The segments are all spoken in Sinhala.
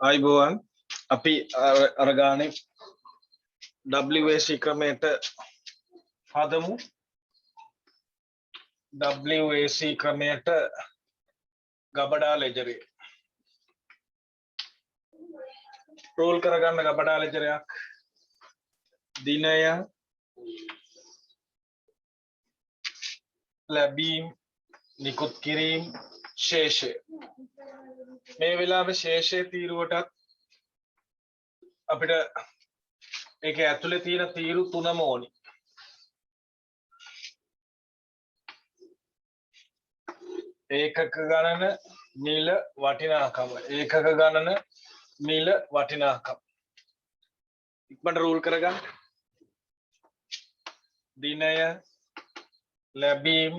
ආයිබෝවන් අපි අරගානේ WAC ක්‍රමයට හදමු WAC ක්‍රමයට ගබඩා ලෙජරේ රෝල් කරගන්න ගබඩා ලෙජරයක් දිනය ලැබීම් නිකුත් කිරීම ශේෂය මේ වෙලාවේ ශේෂය තීරුවටත් අපිට ඒක ඇතුලේ තියෙන තීරු තුනම ඕනි ඒකක ගණන මිල වටිනාකම ඒකක ගණන මිල වටිනාකම ඉක්මනට රූල් කරගන්න දිනය ලැබීම්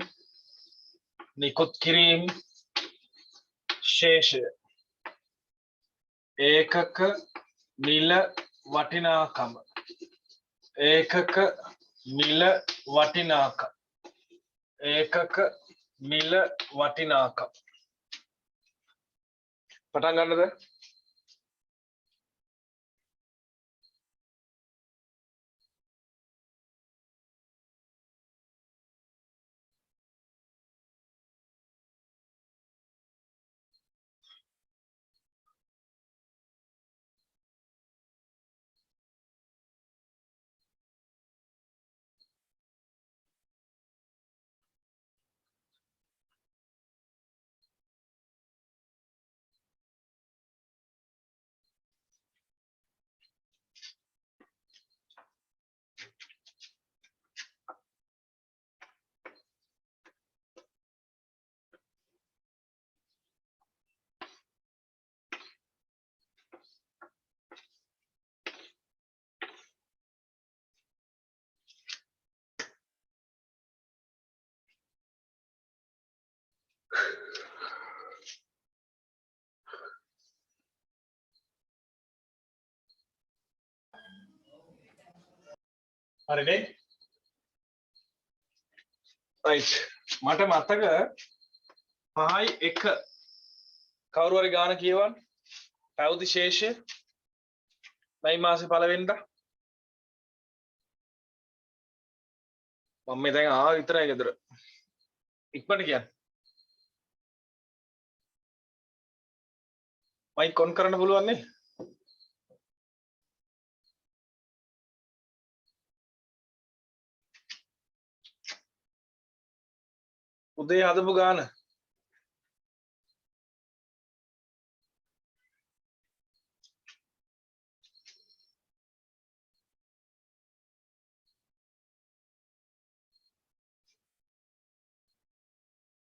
නිකුත් කිරීම ශේෂය ඒකක මිල වටිනාකම ඒකක මිල වටිනාකම ඒකක මිල වටිනාකම පටන් ගන්නද හරිනේ රයිට් මට මතක 5යි 1 කවුරු හරි ගාන කියවන්න පැවති ශේෂය මේ මාසේ පළවෙනිදා මම මේ දැන් ආව විතරයි ගෙදර ඉක්මනට කියන්න මයික් ඔන් කරන්න පුළුවන් නේ උදේ හදපු ගාන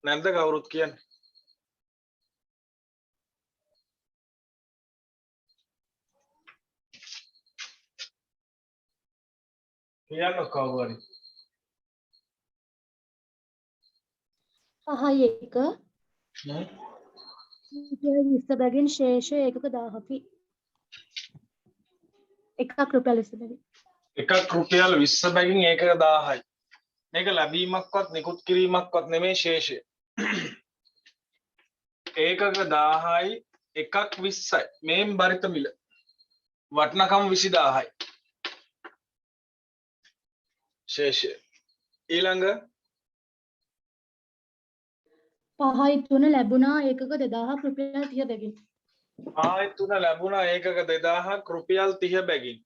නැද්ද කවුරුත් කියන්නේ කියන්න කවුරු හරි 5යි 1 20 බැගින් ශේෂය ඒකක 1000කි එකක් රුපියල් 20 බැගින් එකක් රුපියල් 20 බැගින් ඒකක 1000යි මේක ලැබීමක්වත් නිකුත් කිරීමක්වත් නෙමේ ශේෂය ඒකක 1000යි එකක් 20යි මේන් බරිත මිල වටිනකම 20000යි ශේෂය ඊළඟ 5යි 3 ලැබුණා ඒකක 2000ක් රුපියල් 30 බැගින් 5යි 3 ලැබුණා ඒකක 2000ක් රුපියල් 30 බැගින්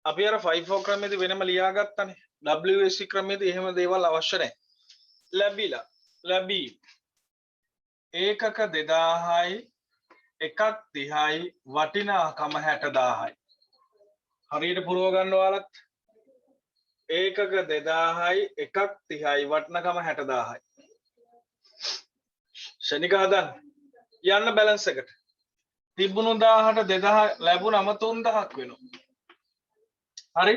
අපි අර 5-4 ක්‍රමයේදී වෙනම ලියාගත්තානේ WAC ක්‍රමයේදී එහෙම දේවල් අවශ්‍ය නැහැ ලැබිලා ලැබී ඒකක 2000යි එකක් 30යි වටිනාකම 60000යි හරියට පුරව ගන්න ඔයාලත් ඒකක 2000යි එකක් 30යි වටිනාකම 60000යි ශනික හදන්න යන්න බැලන්ස් එකට තිබුණු 1000ට 2000 ලැබුණම 3000ක් වෙනවා හරි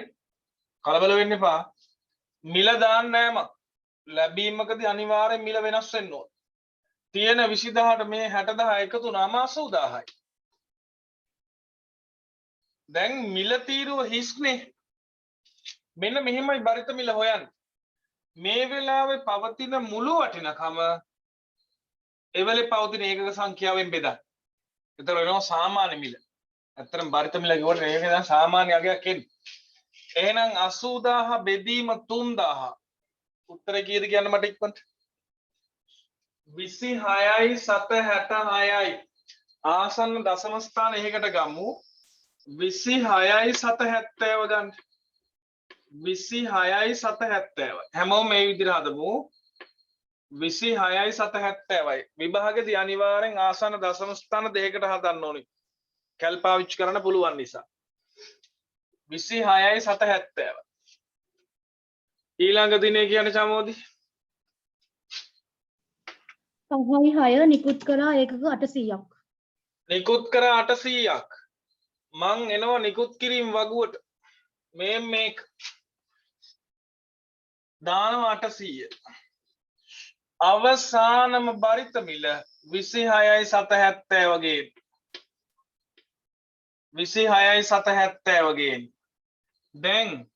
කලබල වෙන්න එපා මිල දාන්න නෑම ලැබීමකදී අනිවාර්යෙන් මිල වෙනස් වෙන්න ඕන තියෙන 20000ට මේ 60000 එකතු වුණාම 80000යි දැන් මිල තීරුව හිස්නේ මෙන්න මෙහෙමයි බරිත මිල හොයන්න මේ වෙලාවේ පවතින මුළු වටිනකම එවලේ පවතින ඒකක සංඛ්‍යාවෙන් බෙදන්න. එතකොට වෙනවා සාමාන්‍ය මිල. ඇත්තටම බරිත මිල කිව්වට මේක දැන් සාමාන්‍ය අගයක් එන්නේ. එහෙනම් 80000 බෙදීම 3000. උත්තරේ කීයද කියන්න මට ඉක්මනට. 26යි 766යි. ආසන්න දශම ස්ථාන එකකට ගමු. 26යි 770 ගන්න. 26යි 770. හැමෝම මේ විදිහට හදමු. 26යි 770යි. විභාගෙදී අනිවාර්යෙන් ආසන්න දශම ස්ථාන දෙකකට හදන්න ඕනේ. කැල් පාවිච්චි කරන්න පුළුවන් නිසා. 26යි 770. ඊළඟ දිනේ කියන්නේ චමෝදි 5යි 6 නිකුත් කළා ඒකක 800ක්. නිකුත් කර 800ක්. මං එනවා නිකුත් කිරීම වගුවට. මේක දානවා 800. අවසානම බරිත මිල 26යි 770 වගේ. 26යි 770 වගේ. දැන්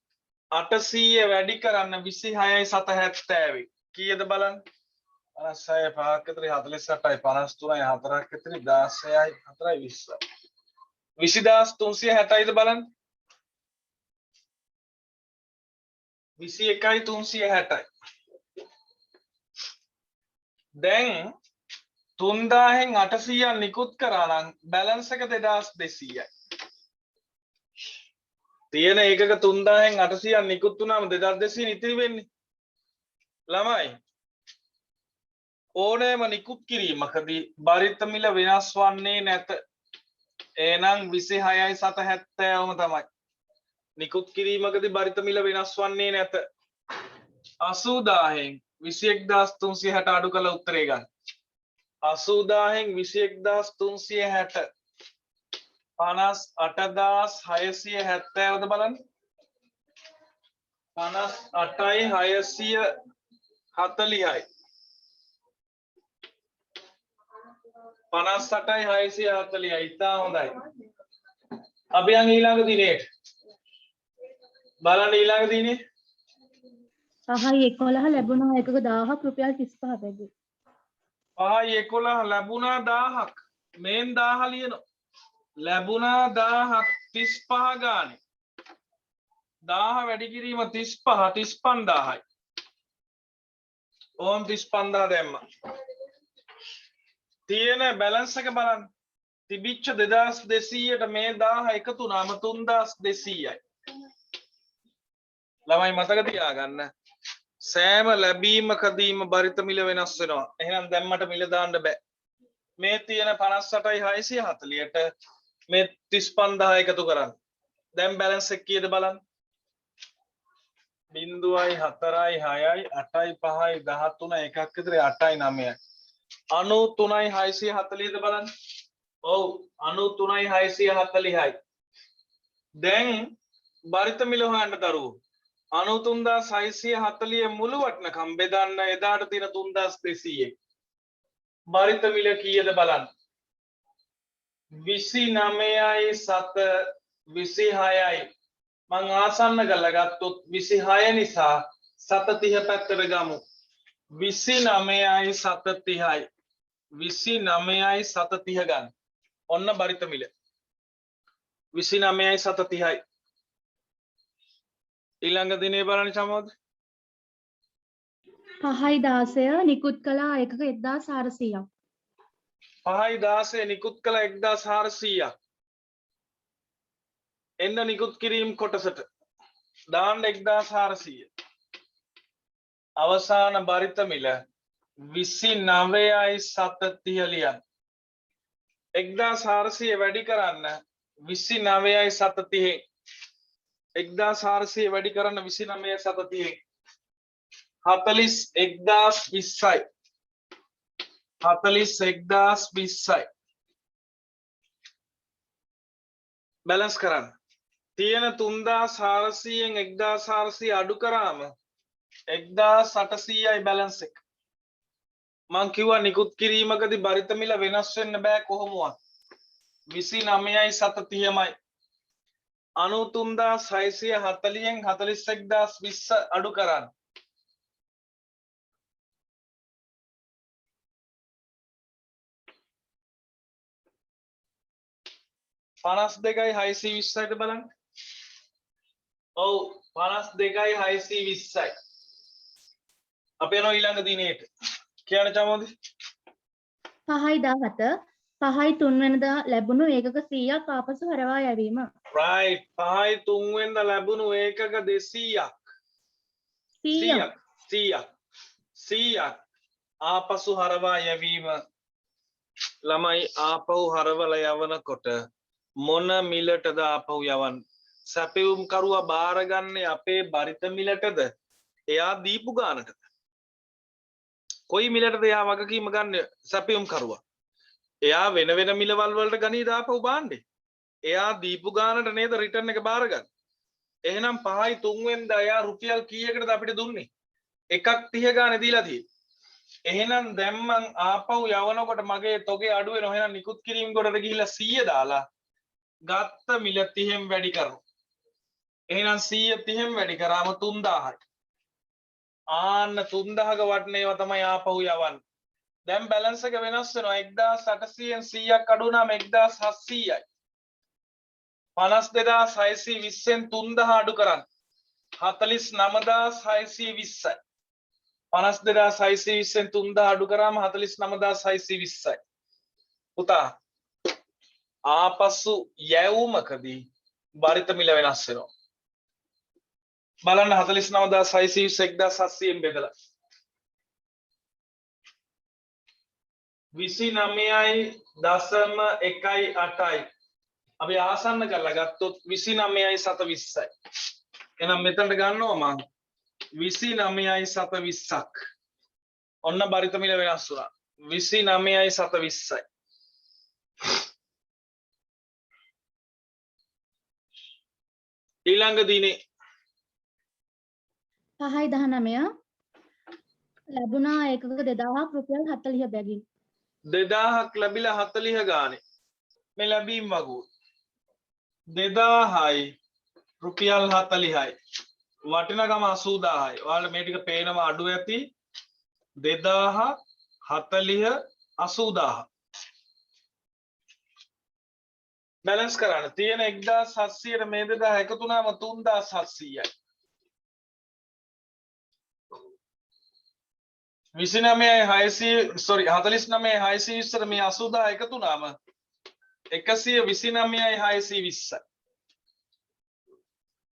800 වැඩි කරන්න 26යි 770 කීයද බලන්න. 56 5ක් විතර 48යි 53යි 4ක් විතර 16යි 4යි 20යි. 20360යිද බලන්න. 21යි 360යි. දැන් 3000න් 800ක් නිකුත් කරා නම් බැලන්ස් එක 2200යි. තියෙන ඒකක 3000න් 800ක් නිකුත් වුණාම 2200 ඉතිරි වෙන්නේ. ළමයි ඕනෑම නිකුත් කිරීමකදී බරිත මිල වෙනස් වන්නේ නැත. එහෙනම් 26යි 770ම තමයි. නිකුත් කිරීමකදී බරිත මිල වෙනස් වන්නේ නැත. 80000න් 21360 අඩු කළ උත්තරේ ගන්න. 80000න් 21360 58670ද බලන්න. 58යි 640යි. 58යි 640යි. ඉතා හොඳයි. අපි යන් ඊළඟ දිනේට. බලන්න ඊළඟ දිනේ 5යි 11 ලැබුණා ඒකක 1000ක් රුපියල් 35 බැගි. 5යි 11 ලැබුණා 1000ක්. මේන් 1000 ලියනවා. ලැබුණා 1000ක් 35 ගානේ. 1000 වැඩි කිරීම 35 35000යි. ඕම් 35000 දැම්මා. තියෙන බැලන්ස් එක බලන්න. තිබිච්ච 2200ට මේ 1000 එකතු වුණාම 3200යි. ළමයි මතක තියාගන්න. සෑම ලැබීමකදීම බරිත මිල වෙනස් වෙනවා. එහෙනම් දැම්මට මිල දාන්න බෑ. මේ තියෙන 58යි 640ට මේ 35000 එකතු කරන්න. දැන් බැලන්ස් එක කීයද බලන්න. 0යි 4යි 6යි 8යි 5යි 13 එකක් විතර 8යි 9යි 93යි 640ද බලන්න. ඔව් 93යි 640යි. දැන් බරිත මිල හොයන්න දරුවෝ. 93640 මුළු වටනකම් බෙදන්න එදාට තියෙන 3200. බරිත මිල කීයද බලන්න. 29යි 7 26යි. මං ආසන්න කරලා ගත්තොත් 26 නිසා 730 පැත්තට ගමු. 29යි 730යි. 29යි 730 ගන්න. ඔන්න බරිත මිල. 29යි 730යි. ඊළඟ දිනේ බලන්න සමෝද. 5යි 16 නිකුත් කළා ඒකක 1400ක්. 5යි 16 නිකුත් කළ 1400ක්. එන්න නිකුත් කිරීම කොටසට දාන්න 1400. අවසාන බරිත මිල 29යි 730 ලියන්න. 1400 වැඩි කරන්න 29යි 730. 1400 වැඩි කරන්න 29යි 730. 41020යි. 41020යි. බැලන්ස් කරන්න. තියෙන 3400න් 1400 අඩු කරාම 1800යි බැලන්ස් එක. මං කිව්වා නිකුත් කිරීමකදී බරිත මිල වෙනස් වෙන්න බෑ කොහොමවත්. 29යි 730මයි. 93640න් 41020 අඩු කරන්න. 52යි 620යිද බලන්න. ඔව් 52යි 620යි. අපි යනවා ඊළඟ දිනේට. කියන්න චමෝදි. 5යි 17 5යි 3 වෙනිදා ලැබුණු ඒකක 100ක් ආපසු හරවා යැවීම. right 5යි 3 වෙනිදා ලැබුණු ඒකක 200ක් 100ක් ආපසු හරවා යැවීම. ළමයි ආපහු හරවලා යවනකොට මොන මිලටද ආපහු යවන්නේ? සැපයුම් කරුවා බාරගන්නේ අපේ බරිත මිලටද? එයා දීපු ගානටද? කොයි මිලටද එයා වගකීම ගන්න සැපයුම් කරුවා? එයා වෙන වෙන මිලවල් වලට ගනී දාපහු බාන්නේ. එයා දීපු ගානට නේද රිටර්න් එක බාරගන්නේ. එහෙනම් 5යි 3 වෙනිදා එයා රුපියල් කීයකටද අපිට දුන්නේ? 1.30 ගානේ දීලා තියෙන්නේ. එහෙනම් දැන් මං ආපහු යවනකොට මගේ තොගේ අඩු වෙනවා. එහෙනම් නිකුත් කිරීම කොටට ගිහිල්ලා 100 දාලා ගත්ත මිල 30න් වැඩි කරනවා. එහෙනම් 100 30න් වැඩි කරාම 3000යි. ආන්න 3000ක වටන ඒවා තමයි ආපහු යවන්නේ. දැන් බැලන්ස් එක වෙනස් වෙනවා. 1800න් 100ක් අඩු වුණාම 1700යි. 52620න් 3000 අඩු කරන්න 49620යි. 52620න් 3000 අඩු කරාම 49620යි. පුතා ආපසු යැවුමකදී බරිත මිල වෙනස් වෙනවා. බලන්න 49620 1700න් බෙදලා 29.18යි. අපි ආසන්න කරලා ගත්තොත් 29යි 720යි. එහෙනම් මෙතනට ගන්නවා මම 29යි 720ක්. ඔන්න බරිත මිල වෙනස් වුණා. 29යි 720යි. ඊළඟ දිනේ 5යි 19 ලැබුණා ඒකක 2000ක් රුපියල් 40 බැගින්. 2000ක් ලැබිලා 40 ගානේ. මේ ලැබීම් වගුව 2000යි රුපියල් 40යි. වටිනකම 80000යි. ඔයාලට මේ ටික පේනවා අඩු ඇති. 2000 40 80000. බැලන්ස් කරන්න තියෙන 1700ට මේ 2000 එකතු වුණාම 3700යි. 29යි 600 sorry 49යි 620ට මේ 80000 එකතු වුණාම 129යි 620යි.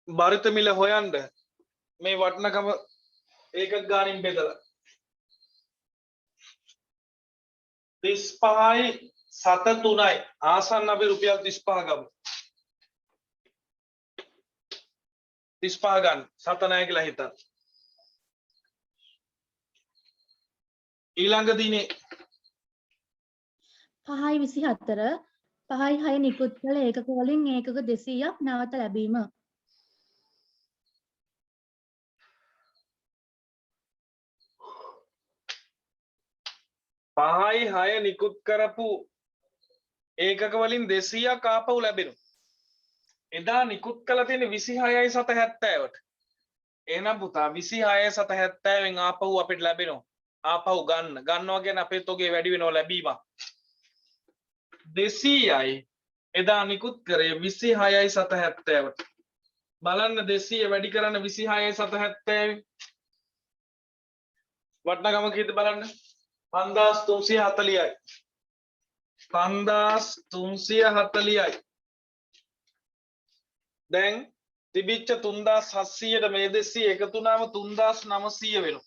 බරිත මිල හොයන්න මේ වටිනකම ඒකක් ගානින් බෙදලා 35යි 73යි ආසන්න අපි රුපියල් 35 ගමු. 35 ගන්න 7 නැහැ කියලා හිතන්න. ඊළඟ දිනේ 5යි 24 5යි 6 නිකුත් කළ ඒකක වලින් ඒකක 200ක් නැවත ලැබීම. 5යි 6 නිකුත් කරපු ඒකක වලින් 200ක් ආපහු ලැබෙනවා. එදා නිකුත් කළ තියෙන 26යි 770ට. එහෙනම් පුතා 26යි 770න් ආපහු අපිට ලැබෙනවා. ආපහු ගන්නවා කියන්නේ අපේ තොගේ වැඩි වෙනවා ලැබීමක්. 200යි එදා නිකුත් කරේ 26යි 770ට. බලන්න 200 වැඩි කරන්න 26යි 770 වටනගම කීයද බලන්න 5340යි 5340යි. දැන් තිබිච්ච 3700ට මේ 200 එකතු වුණාම 3900 වෙනවා.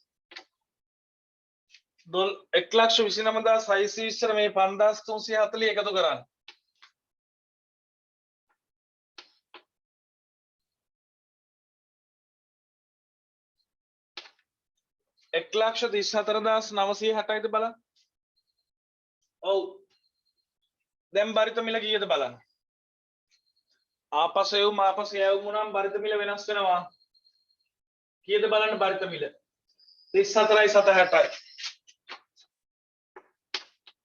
1,29,620ට මේ 5340 එකතු කරන්න. 1,34,960යිද බලන්න. ඔව්. දැන් බරිත මිල කීයද බලන්න. ආපසු යවුම් උනම් බරිත මිල වෙනස් වෙනවා. කීයද බලන්න බරිත මිල. 34යි 760යි.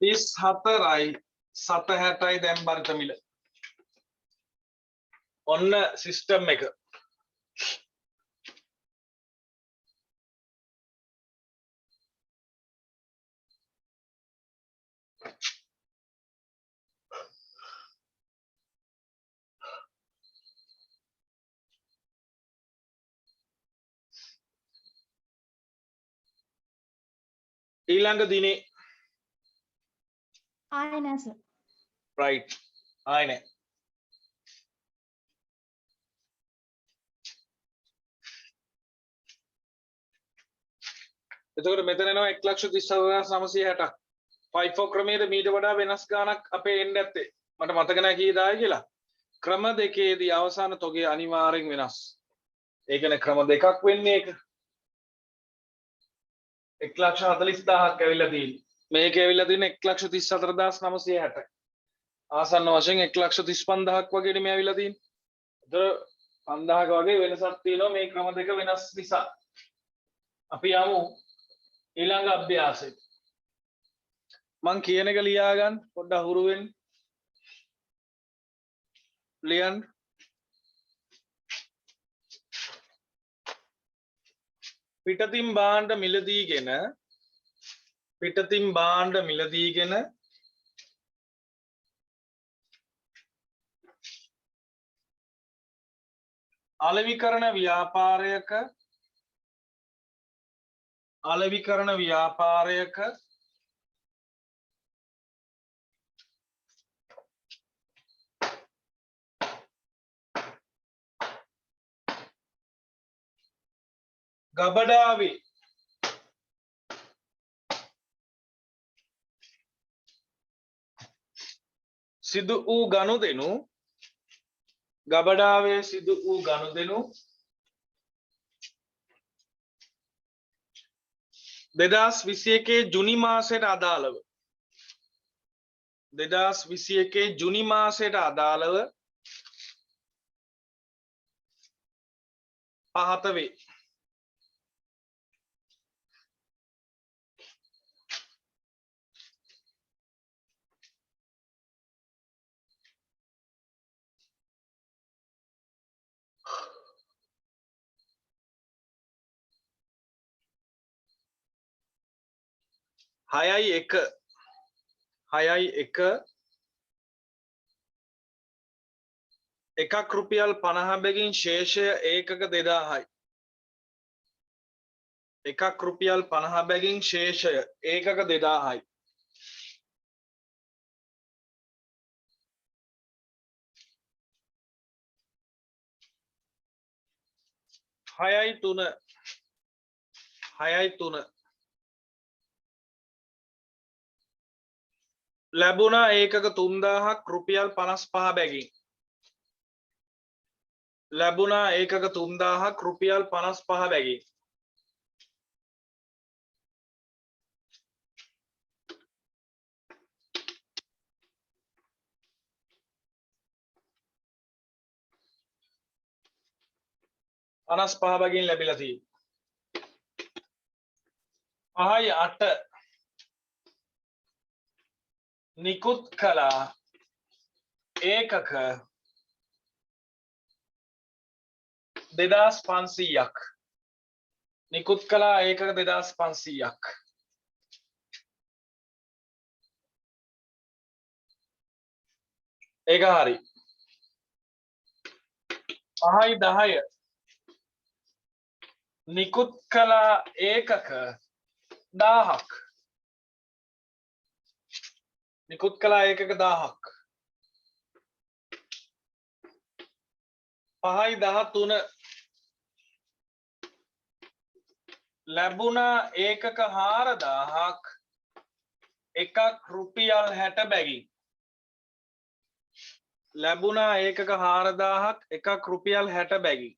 34යි 760යි දැන් බරිත මිල. ඔන්න සිස්ටම් එක. ඊළඟ දිනේ ආයේ නෑ සර්. right ආයේ නෑ. එතකොට මෙතන එනවා 1,30,960ක්. 5 ක්‍රමයේද මීට වඩා වෙනස් ගාණක් අපේ එන්න ඇත්තේ. මට මතක නැහැ කීයදායි කියලා. ක්‍රම දෙකේදී අවසාන තොගේ අනිවාර්යෙන් වෙනස්. ඒ කියන්නේ ක්‍රම දෙකක් වෙන්නේ ඒක. 1,40,000ක් ඇවිල්ලා තියෙන්නේ. මේක ඇවිල්ලා තියෙන්නේ 1,34,960. ආසන්න වශයෙන් 1,35,000ක් වගේ මේ ඇවිල්ලා තියෙන්නේ. ඒතර 5,000ක වගේ වෙනසක් තියෙනවා මේ ක්‍රම දෙක වෙනස් නිසා. අපි යමු ඊළඟ අභ්‍යාසෙට. මං කියන එක ලියා ගන්න පොඩ්ඩක් හුරු වෙන්න. ලියන්න. පිටතින් භාණ්ඩ මිලදීගෙන අලෙවිකරණ ව්‍යාපාරයක ගබඩාවේ සිදු වූ ගනුදෙනු 2021 ජුනි මාසයට අදාළව පහත වේ. හයයි එක එකක් රුපියල් 50 බැගින් ශේෂය ඒකක 2000යි. එකක් රුපියල් 50 බැගින් ශේෂය ඒකක 2000යි. හයයි තුන ලැබුණා ඒකක 3000ක් රුපියල් 55 බැගින්. බැගින් ලැබිලා තියෙනවා. 5/8 නිකුත් කළා ඒකක 2500ක්. ඒක හරි. 5/10 නිකුත් කළා ඒකක 1000ක්. 5/13 ලැබුණා ඒකක 4000ක් එකක් රුපියල් 60 බැගින්.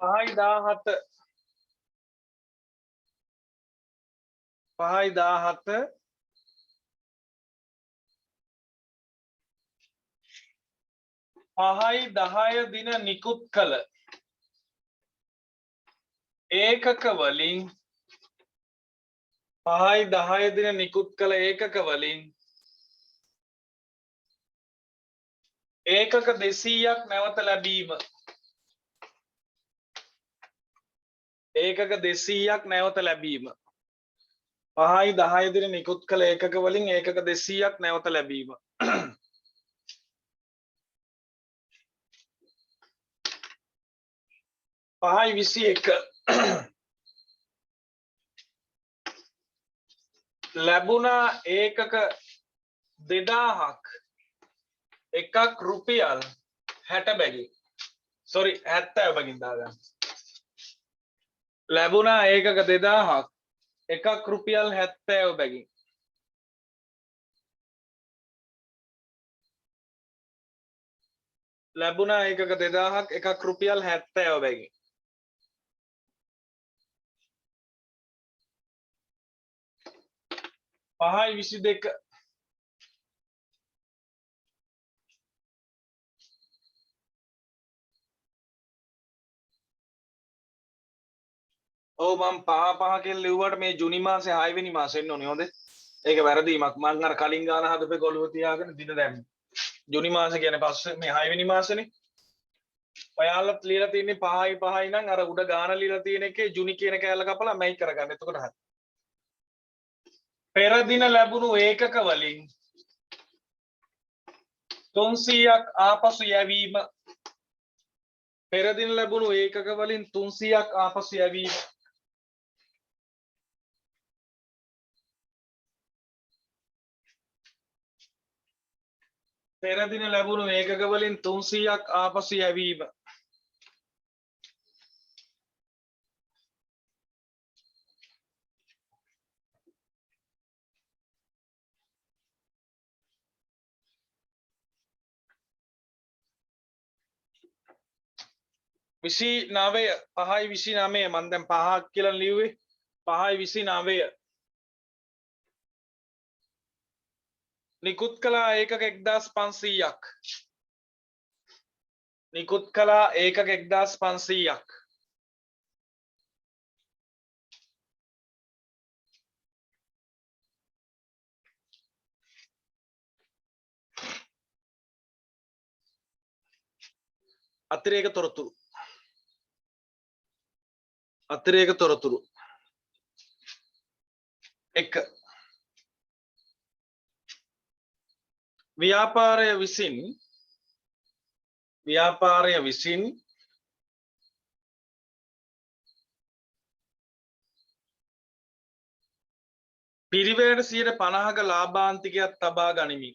5/17 5/10 දින නිකුත් කළ ඒකක වලින් 5/10 දින නිකුත් කළ ඒකක වලින් ඒකක 200ක් නැවත ලැබීම. ඒකක 5/10 දින නිකුත් කළ ඒකක වලින් ඒකක 200ක් නැවත ලැබීම. 5යි 21 ලැබුණා ඒකක 2000ක් එකක් රුපියල් 60 බැගින් sorry 70 බැගින් දාගන්න ලැබුණා ඒකක 2000ක් එකක් රුපියල් 70 බැගින් ලැබුණා ඒකක 2000ක් එකක් රුපියල් 70 බැගින් 5යි 22 ඔව් මම 5 කියලා ලිව්වට මේ ජුනි මාසේ 6 වෙනි මාසේ එන්න ඕනේ හොඳේ. ඒක වැරදීමක්. මම අර කලින් ගාන හදපේ කොළුව තියාගෙන දින දැම්මේ. ජුනි මාසේ කියන්නේ පස්සේ මේ 6 වෙනි මාසෙනේ. ඔයාලත් ලියලා තියෙන්නේ 5යි 5යි නම් අර උඩ ගාන ලියලා තියෙන එකේ ජුනි කියන කෑල්ල කපලා මැයි කරගන්න. එතකොට හරි. පෙර දින ලැබුණු ඒකක වලින් 300ක් ආපසු යැවීම පෙර දින ලැබුණු ඒකක වලින් 300ක් ආපසු යැවීම පෙර දින ලැබුණු ඒකක වලින් 300ක් ආපසු යැවීම විසි නවය 5යි 29 මම දැන් 5ක් කියලා ලිව්වේ 5යි 29 නිකුත් කළා ඒකක 1500ක් නිකුත් කළා ඒකක 1500ක් අතිරේක තොරතුරු 1 ව්‍යාපාරය විසින් පිරිවැයට 50ක ලාභාන්තිකයක් තබා ගනිමින්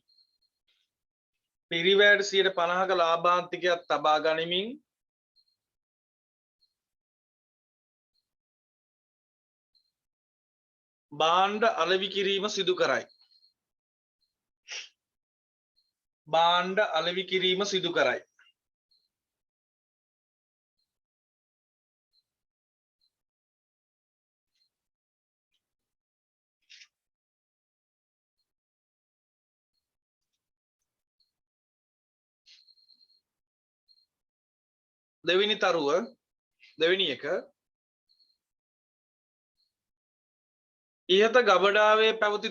භාණ්ඩ අලෙවි කිරීම සිදු කරයි. දෙවෙනි එක ඉහත ගබඩාවේ පැවති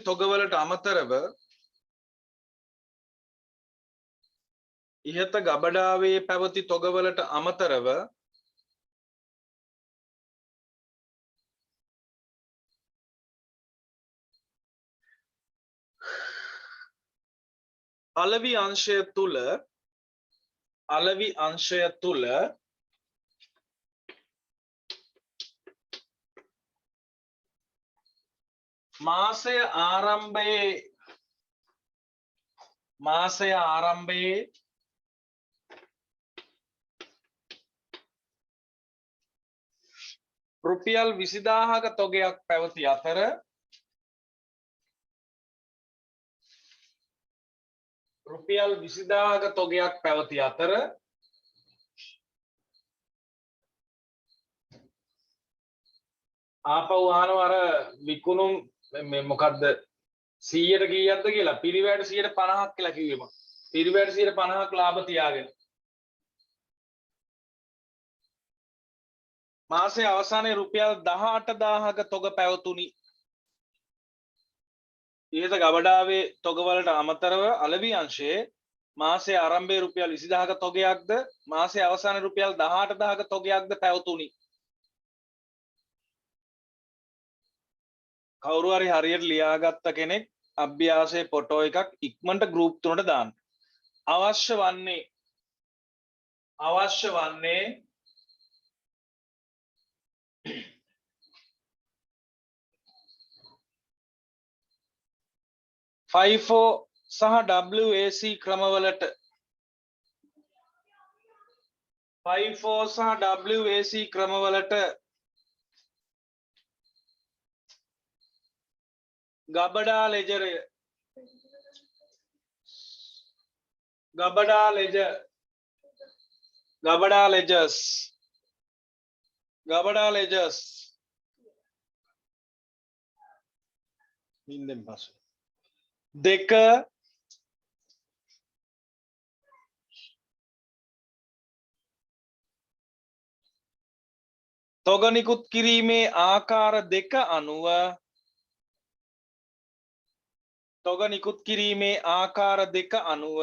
තොගවලට අමතරව අලෙවි අංශය තුල මාසය ආරම්භයේ රුපියල් 20000ක තොගයක් පැවති අතර ආපහු අහනවා අර විකුණුම් මොකද්ද 100ට කීයක්ද කියලා පිරිවැයට 150ක් කියලා කිව්වේ මම. පිරිවැයට 150ක් ලාභ තියාගෙන මාසයේ අවසානයේ රුපියල් 18000ක තොග පැවතුණි. ඉහත ගබඩාවේ තොගවලට අමතරව අලෙවි අංශයේ මාසයේ ආරම්භයේ රුපියල් 20000ක තොගයක්ද මාසයේ අවසානයේ රුපියල් 18000ක තොගයක්ද පැවතුණි. කවුරු හරි හරියට ලියාගත්ත කෙනෙක් අභ්‍යාසයේ ෆොටෝ එකක් ඉක්මනට ගෲප් 3ට දාන්න. අවශ්‍ය වන්නේ FIFO සහ WAC ක්‍රමවලට FIFO සහ WAC ක්‍රමවලට ගබඩා ලෙජරය ගබඩා ලෙජර්ස් නින්දෙන් පසු දෙක තොග නිකුත් කිරීමේ ආකාර දෙක අනුව තොග නිකුත් කිරීමේ ආකාර දෙක අනුව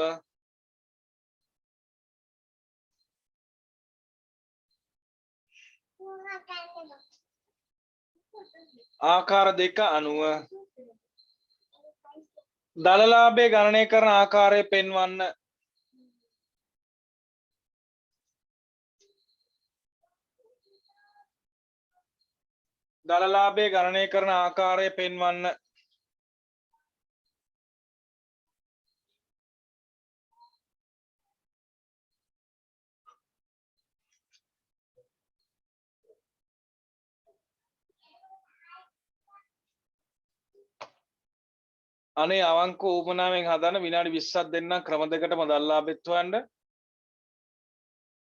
දලලාභය ගණනය කරන ආකාරය පෙන්වන්න. දලලාභය ගණනය කරන ආකාරය පෙන්වන්න. අනේ අවංක උපනාවෙන් හදන විනාඩි 20ක් දෙන්න ක්‍රම දෙකටම දල්ලාභෙත් හොයන්න.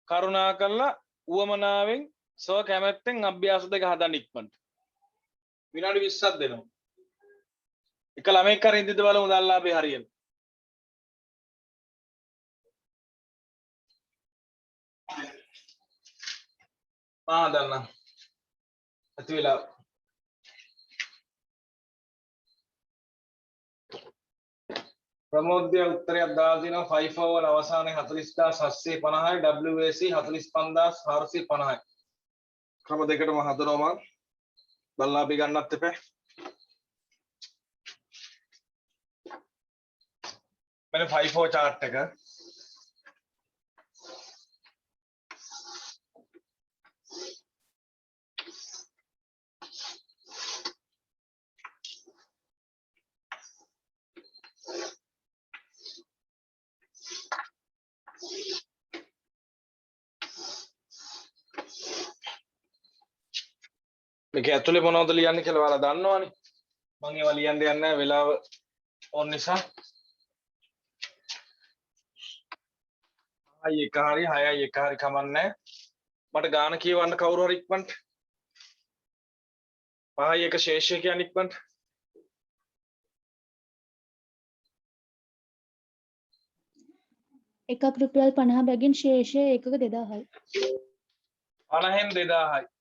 කරුණා කරලා උවමනාවෙන් සව කැමැත්තෙන් අභ්‍යාස දෙක හදන්න ඉක්මනට. විනාඩි 20ක් දෙනවා. එක ළමෙක් හරි ඉඳිද බලමු දල්ලාභේ හරියට. දන්න. ඇති වෙලා ප්‍රමෝද්‍ය උත්තරයක් දාලා දිනවා 5 over අවසානයේ 40750යි WAC 45450යි ක්‍රම දෙකටම හදනවා මම බලලා අපි ගන්නත් එපා මෙන්න 5 chart එක මේක ඇතුලේ මොනවද ලියන්නේ කියලා ඔයාලා දන්නවනේ මම ඒවා ලියන්න යන්නේ නැහැ වෙලාව ඕන නිසා 6යි 1 හරි 6යි 1 හරි කමන්නේ මට ගාන කියවන්න කවුරු හරි ඉක්මනට 5යි 1 ශේෂය කියන්නේ ඉක්මනට එකක් රුපියල් 50 බැගින් ශේෂය ඒකක 2000යි 50න් 2000යි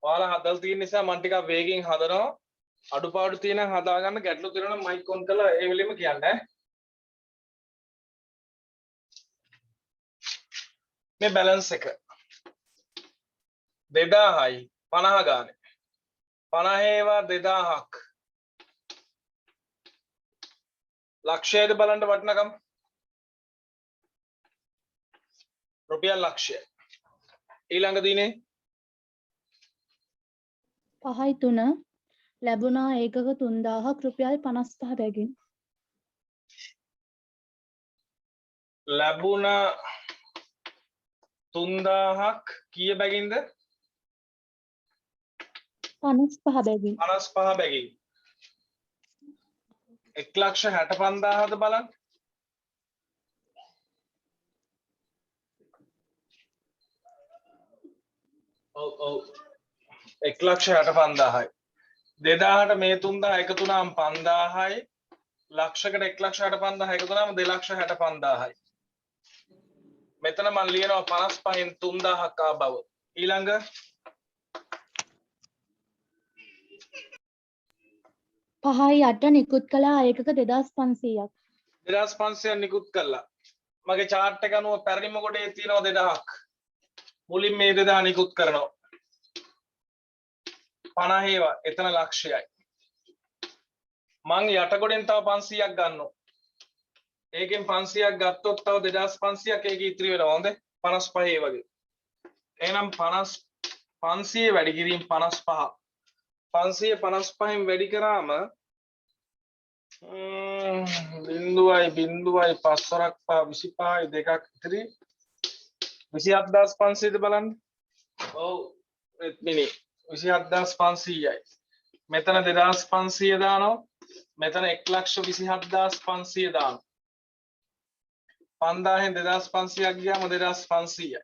ඔයාලා හදලා තියෙන නිසා මම ටිකක් වේගෙන් හදනවා අඩුපාඩු තියෙන හදාගන්න ගැටලු තියෙනවා නම් මයික් ඔන් කරලා ඒ වෙලෙම කියන්න මේ බැලන්ස් එක 2000යි 50 ගානේ 50 ඒවා 2000ක් ලක්ෂයද බලන්න වටිනකම රුපියල් ලක්ෂය ඊළඟ දිනේ 5යි 3 ලැබුණා ඒකක 3000ක් රුපියල් 55 බැගින් ලැබුණා 3000ක් කීය බැගින්ද 55 බැගින් 55 බැගින් 1,65,000ද බලන්න ඔව් 1,65,000යි 2000ට මේ 3000 එකතු වුණාම 5000යි ලක්ෂයකට 1,65,000 එකතු වුණාම 2,65,000යි මෙතන මම ලියනවා 55න් 3000ක් ආ බව ඊළඟ 5යි 8 නිකුත් කළා ඒකක 2500ක් 2500ක් නිකුත් කළා මගේ chart එක අනුව පැරණිම කොටේ තියෙනවා 2000ක් මුලින් මේ 2000 නිකුත් කරනවා 50 ඒවා එතන ලක්ෂයයි මං යට කොටෙන් තව 500ක් ගන්නවා ඒකෙන් 500ක් ගත්තොත් තව 2500ක් ඒක ඉතිරි වෙනවා හොඳේ 55 වගේ එහෙනම් 50 500 වැඩි කිරීම 55 555න් වැඩි කරාම බින්දුවයි බින්දුවයි පස්වරක් පා 25යි දෙකක් ඉතිරි 27500ද බලන්න. ඔව් මිනි 27500යි. මෙතන 2500 දානවා. මෙතන 1,27,500 දානවා. 5000න් 2500ක් ගියාම 2500යි.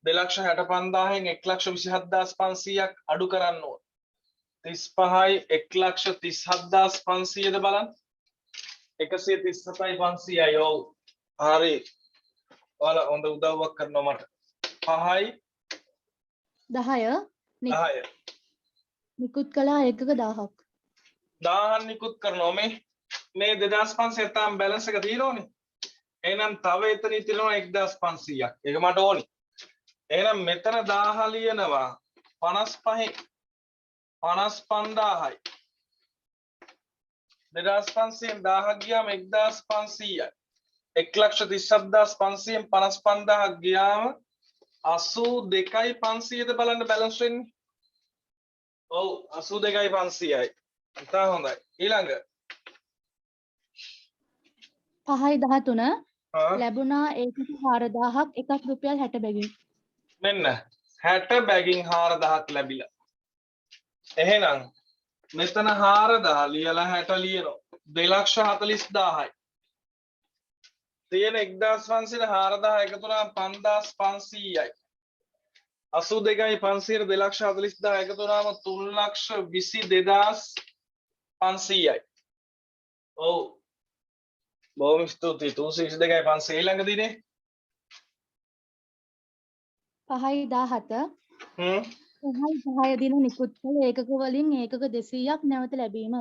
2,65,000න් 1,27,500ක් අඩු කරන්න ඕන. 35යි 1,37,500ද බලන්න. 137,500යි. ඔව්. හරි. ඔයාලා හොඳ උදව්වක් කරනවා මට. 5යි 10 10. නිකුත් කළා ඒකක 1000ක්. 1000 නිකුත් කරනවා මේ 2500 තාම බැලන්ස් එක තියෙනවනේ. එහෙනම් තව එතන ඉතිරෙනවා 1,500ක්. ඒක මට ඕනි. එහෙනම් මෙතන 1000 ලියනවා 55න් 55,000යි. 2,500න් 1000ක් ගියාම 1,500යි. 1,37,500න් 55,000ක් ගියාම 82,500ද බලන්න බැලන්ස් වෙන්නේ. ඔව් 82,500යි. ඉතා හොඳයි. ඊළඟ 5යි 13 ආ ලැබුණා ඒකක 4000ක් එකක් රුපියල් 60 බැගින්. මෙන්න 60 බැගින් 4,000ක් ලැබිලා. එහෙනම් මෙතන 4,000 ලියලා 60 ලියනවා. 2,40,000යි. තියෙන 1,500 4,000 එකතු වුණාම 5,500යි. 82,500 2,40,000 එකතු වුණාම 3,22,500යි. ඔව්. බොහොම ස්තුතියි. 322,500 ඊළඟ දිනේ 5යි 17 හ්ම් 5යි 10 දින නිකුත් කළ ඒකක වලින් ඒකක 200ක් නැවත ලැබීම.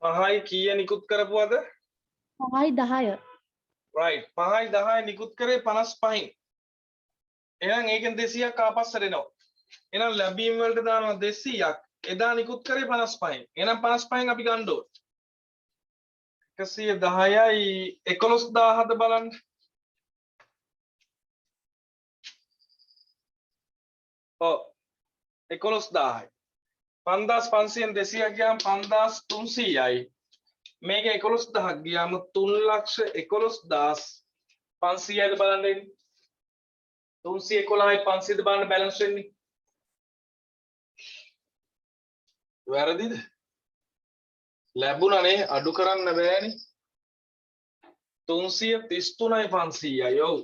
5යි කීය නිකුත් කරපුවද? 5යි 10 right 5යි 10යි නිකුත් කරේ 55න්. එහෙනම් ඒකෙන් 200ක් ආපස්සට එනවා. එහෙනම් ලැබීම් වලට දානවා 200ක්. එදා නිකුත් කරේ 55න්. එහෙනම් 55න් අපි ගන්න ඕන. 110යි 11,000ද බලන්න. ඔව් 11,000යි. 5,500න් 200ක් ගියාම 5,300යි. මේක 11,000ක් ගියාම 3,11,500යිද බලන්න එන්නේ. 311යි 500ද බලන්න බැලන්ස් වෙන්නේ. වැරදිද? ලැබුණනේ අඩු කරන්න බෑනේ. 333යි 500යි. ඔව්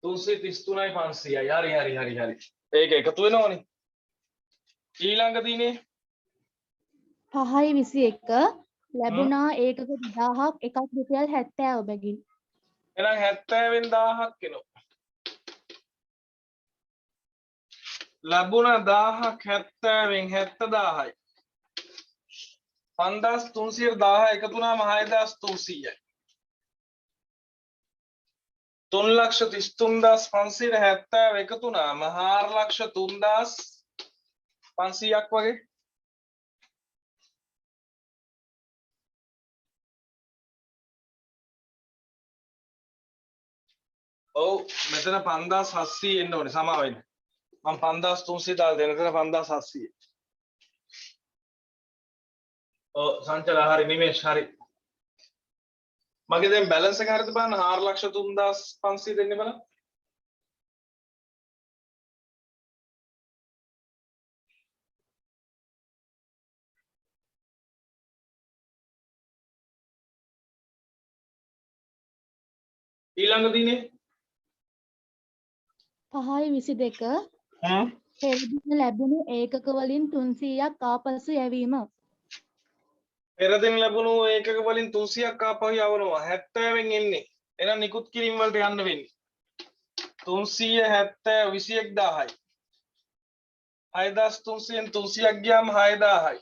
333යි 500යි. හරි. ඒක එකතු වෙනවනේ. ඊළඟ දිනේ 5යි 21 ලැබුණා ඒකක 2000ක් එකක් රුපියල් 70 බැගින්. එහෙනම් 70න් 1000ක් එනවා. ලැබුණ 1000ක් 70න් 70,000යි. 5,310 එකතු වුණාම 6,300යි. 3,33,570 එකතු වුණාම 4,03,500ක් වගේ. ඔව් මෙතන 5,700 එන්න ඕනේ සමා වෙන්න. මම 5,300 දාලා දෙන්න. මෙතන 5,700. ඔව් සංචලා හරි නිමේෂ් හරි. මගේ දැන් බැලන්ස් එක හරියද බලන්න 4,03,500 දෙන්නේ බලන්න. ඊළඟ දිනේ 5යි 22 හ්ම් පෙර දින ලැබුණු ඒකක වලින් 300ක් ආපසු යැවීම. පෙර දින ලැබුණු ඒකක වලින් 300ක් ආපහු යවනවා 70න් එන්නේ. එහෙනම් නිකුත් කිරීම වලට යන්න වෙන්නේ. 370 21000යි. 6,300න් 300ක් ගියාම 6,000යි.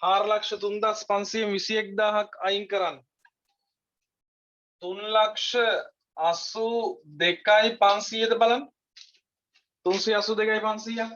4,03,521,000ක් අයින් කරන්න. 3,82,500ද බලන්න. 382,500ක්.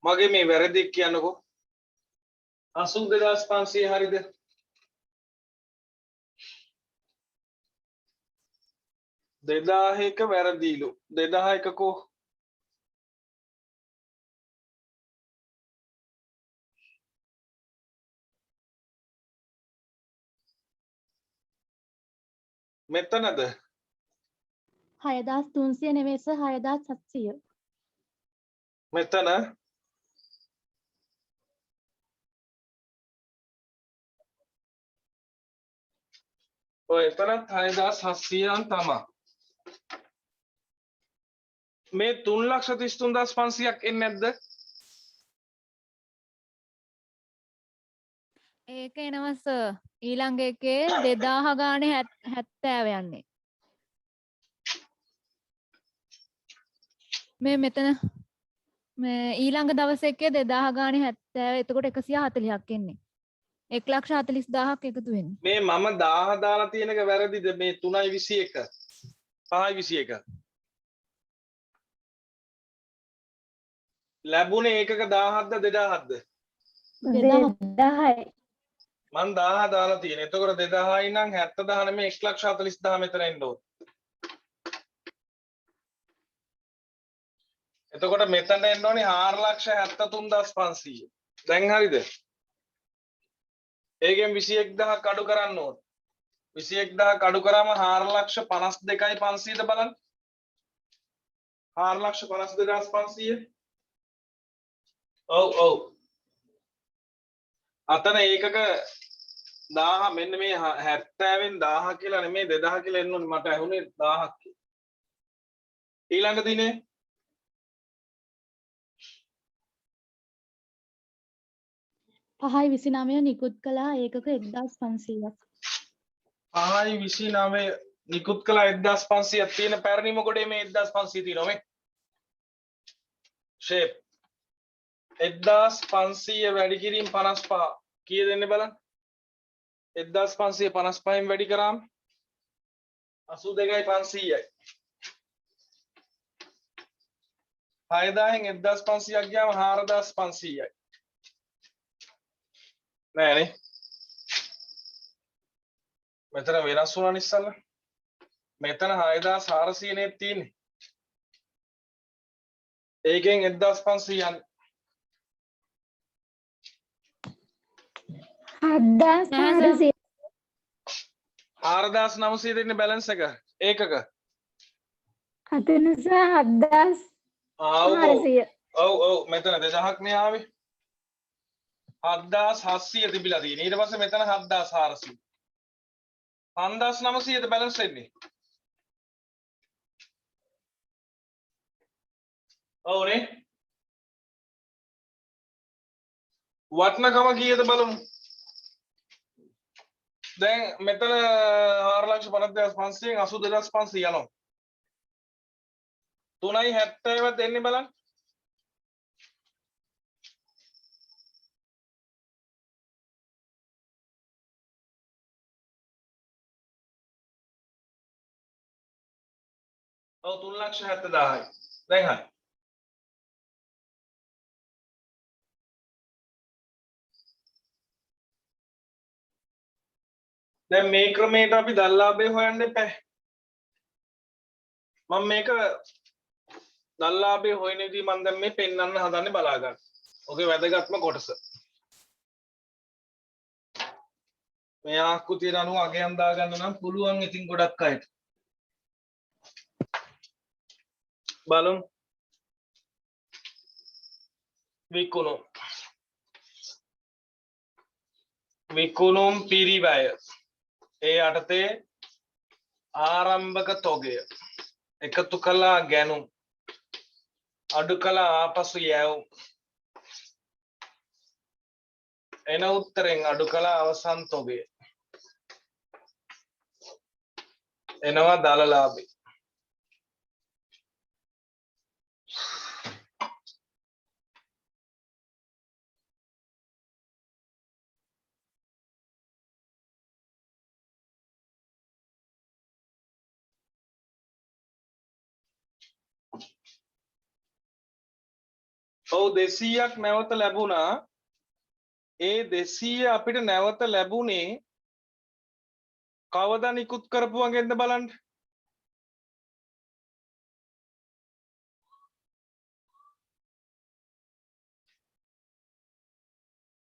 මගේ මේ වැරදි කියන්නකෝ 82500 හරිද? දෙදාහක වැරදිලු 2001 කෝ මෙතනද 6300 නෙවෙයි සර් 6700. මෙතන ඔය එතනත් 6700න් තමයි. මේ 3,33,500ක් එන්නේ නැද්ද? ඒක එනවා සර්. ඊළඟ එකේ 2000 ගානේ 70 යන්නේ. මේ මෙතන මේ ඊළඟ දවස් එකේ 2000 ගානේ 70 එතකොට 140ක් එන්නේ. 1,40,000ක් එකතු වෙන්නේ. මේ මම 1000 දාලා තියෙන එක වැරදිද? මේ 3.21 5.21 ලැබුණේ ඒකක 1000ක්ද 2000ක්ද? 2000යි. මං 1000 දාලා තියෙන. එතකොට 2000යි නම් 70 නෙමෙයි 1,40,000 මෙතන එන්න ඕන. එතකොට මෙතන එන්න ඕනේ 4,73,500. දැන් හරිද? ඒකෙන් 21,000ක් අඩු කරන්න ඕන. 21,000ක් අඩු කරාම 4,52,500ද බලන්න. 4,52,500. ඔව්. අතන ඒකක 1000 මෙන්න මේ 70න් 1000 කියලා නෙමෙයි 2000 කියලා එන්න ඕනේ. මට ඇහුනේ 1000ක් කියලා. ඊළඟ දිනේ 5.29 නිකුත් කළා ඒකක 1500ක්. 5.29 නිකුත් කළා 1500ක් තියෙන පැරණිම කොටේ මේ 1500 තියෙනවා මේ. shape 1500 වැඩි කිරීම 55 කීයද එන්නේ බලන්න. 1555න් වැඩි කරාම 82,500යි. 6000න් 1500ක් ගියාම 4500යි. නෑනේ. මෙතන වෙනස් වුණා ඉස්සල්ලා. මෙතන 6400 නේ තියෙන්නේ. ඒකෙන් 1500 යන්නේ 7400. 4900 දෙන්නේ බැලන්ස් එක ඒකක. අතනසා 7400. ඔව් මෙතන 2000ක් නේ ආවේ. 7700 තිබිලා තියෙන. ඊට පස්සේ මෙතන 7400. 5900ද බැලන්ස් වෙන්නේ. ඔව්නේ. වටනකම කීයද බලමු. දැන් මෙතන 4,50,500න් 82,500 යනවා. 3.70වත් දෙන්නේ බලන්න. ඔව් 3,70,000යි. දැන් හරි. දැන් මේ ක්‍රමයට අපි දල්ලාභය හොයන්න එපා. මම මේක දල්ලාභය හොයන විදිහ මම දැන් මේ පෙන්වන්න හදන්නේ බලා ගන්න. ඔගේ වැදගත්ම කොටස. මේ ආකෘතියට අනුව අගයන් දා ගන්න නම් පුළුවන් ඉතින් ගොඩක් අයට. බලමු. විකුණුම් පිරිවැය. ඒ යටතේ ආරම්භක තොගය එකතු කළා ගැනුම් අඩු කළා ආපසු යැවුම් එන උත්තරෙන් අඩු කළා අවසන් තොගය එනවා දලලාභය. ඔව් 200ක් නැවත ලැබුණා. ඒ 200 අපිට නැවත ලැබුණේ කවදා නිකුත් කරපුවගෙන්ද බලන්න.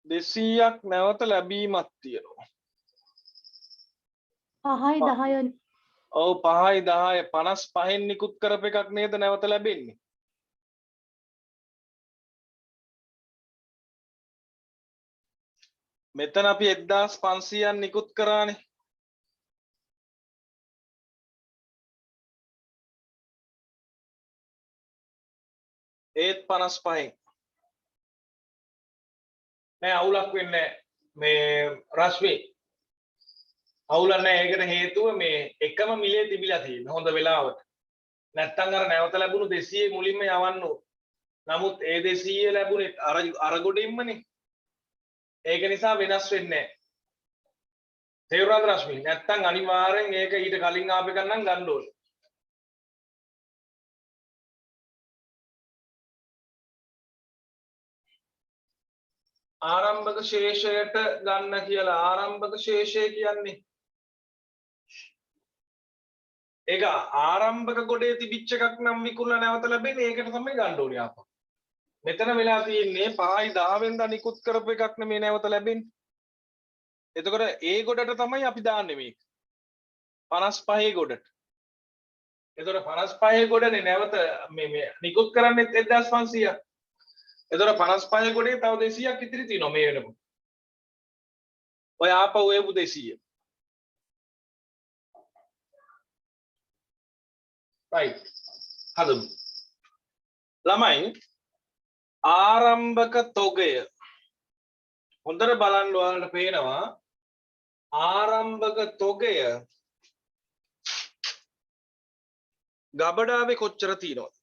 200ක් නැවත ලැබීමක් තියෙනවා. 5යි 10 ඔව් 5යි 10 55න් නිකුත් කරප එකක් නේද නැවත ලැබෙන්නේ. මෙතන අපි 1500ක් නිකුත් කරානේ. ඒත් 55න් නෑ අවුලක් වෙන්නේ මේ රශ්මි අවුලක් නෑ. ඒකට හේතුව මේ එකම මිලේ තිබිලා තියෙන හොඳ වෙලාවට. නැත්තම් අර නැවත ලැබුණු 200 මුලින්ම යවන්න ඕන. නමුත් ඒ 200 ලැබුණේ අර ගොඩින්මනේ. ඒක නිසා වෙනස් වෙන්නේ නෑ. තේරුණාද රශ්මි? නැත්තම් අනිවාර්යෙන් ඒක ඊට කලින් ආප එකක් නම් ගන්න ඕනේ. ආරම්භක ශේෂයට ගන්න කියලා. ආරම්භක ශේෂය කියන්නේ ඒක ආරම්භක ගොඩේ තිබිච්ච එකක් නම් විකුණලා නැවත ලැබෙන්නේ. ඒකට තමයි ගන්න ඕනේ ආපහු. මෙතන වෙලා තියෙන්නේ 5යි 10 වෙනිදා නිකුත් කරපු එකක් නෙමේ නැවත ලැබෙන්නේ. එතකොට ඒ ගොඩට තමයි අපි දාන්නේ මේක. 55 ගොඩට. එතකොට 55 ගොඩනේ නැවත මේ නිකුත් කරන්නේ 1500ක්. එතකොට 55 ගොඩේ තව 200ක් ඉතිරි තියෙනවා මේ වෙනකොට. ඔය ආපහු එවපු 200. right. හදමු. ළමයි ආරම්භක තොගය හොඳට බලන්න ඔයාලට පේනවා. ආරම්භක තොගය ගබඩාවේ කොච්චර තියෙනවද?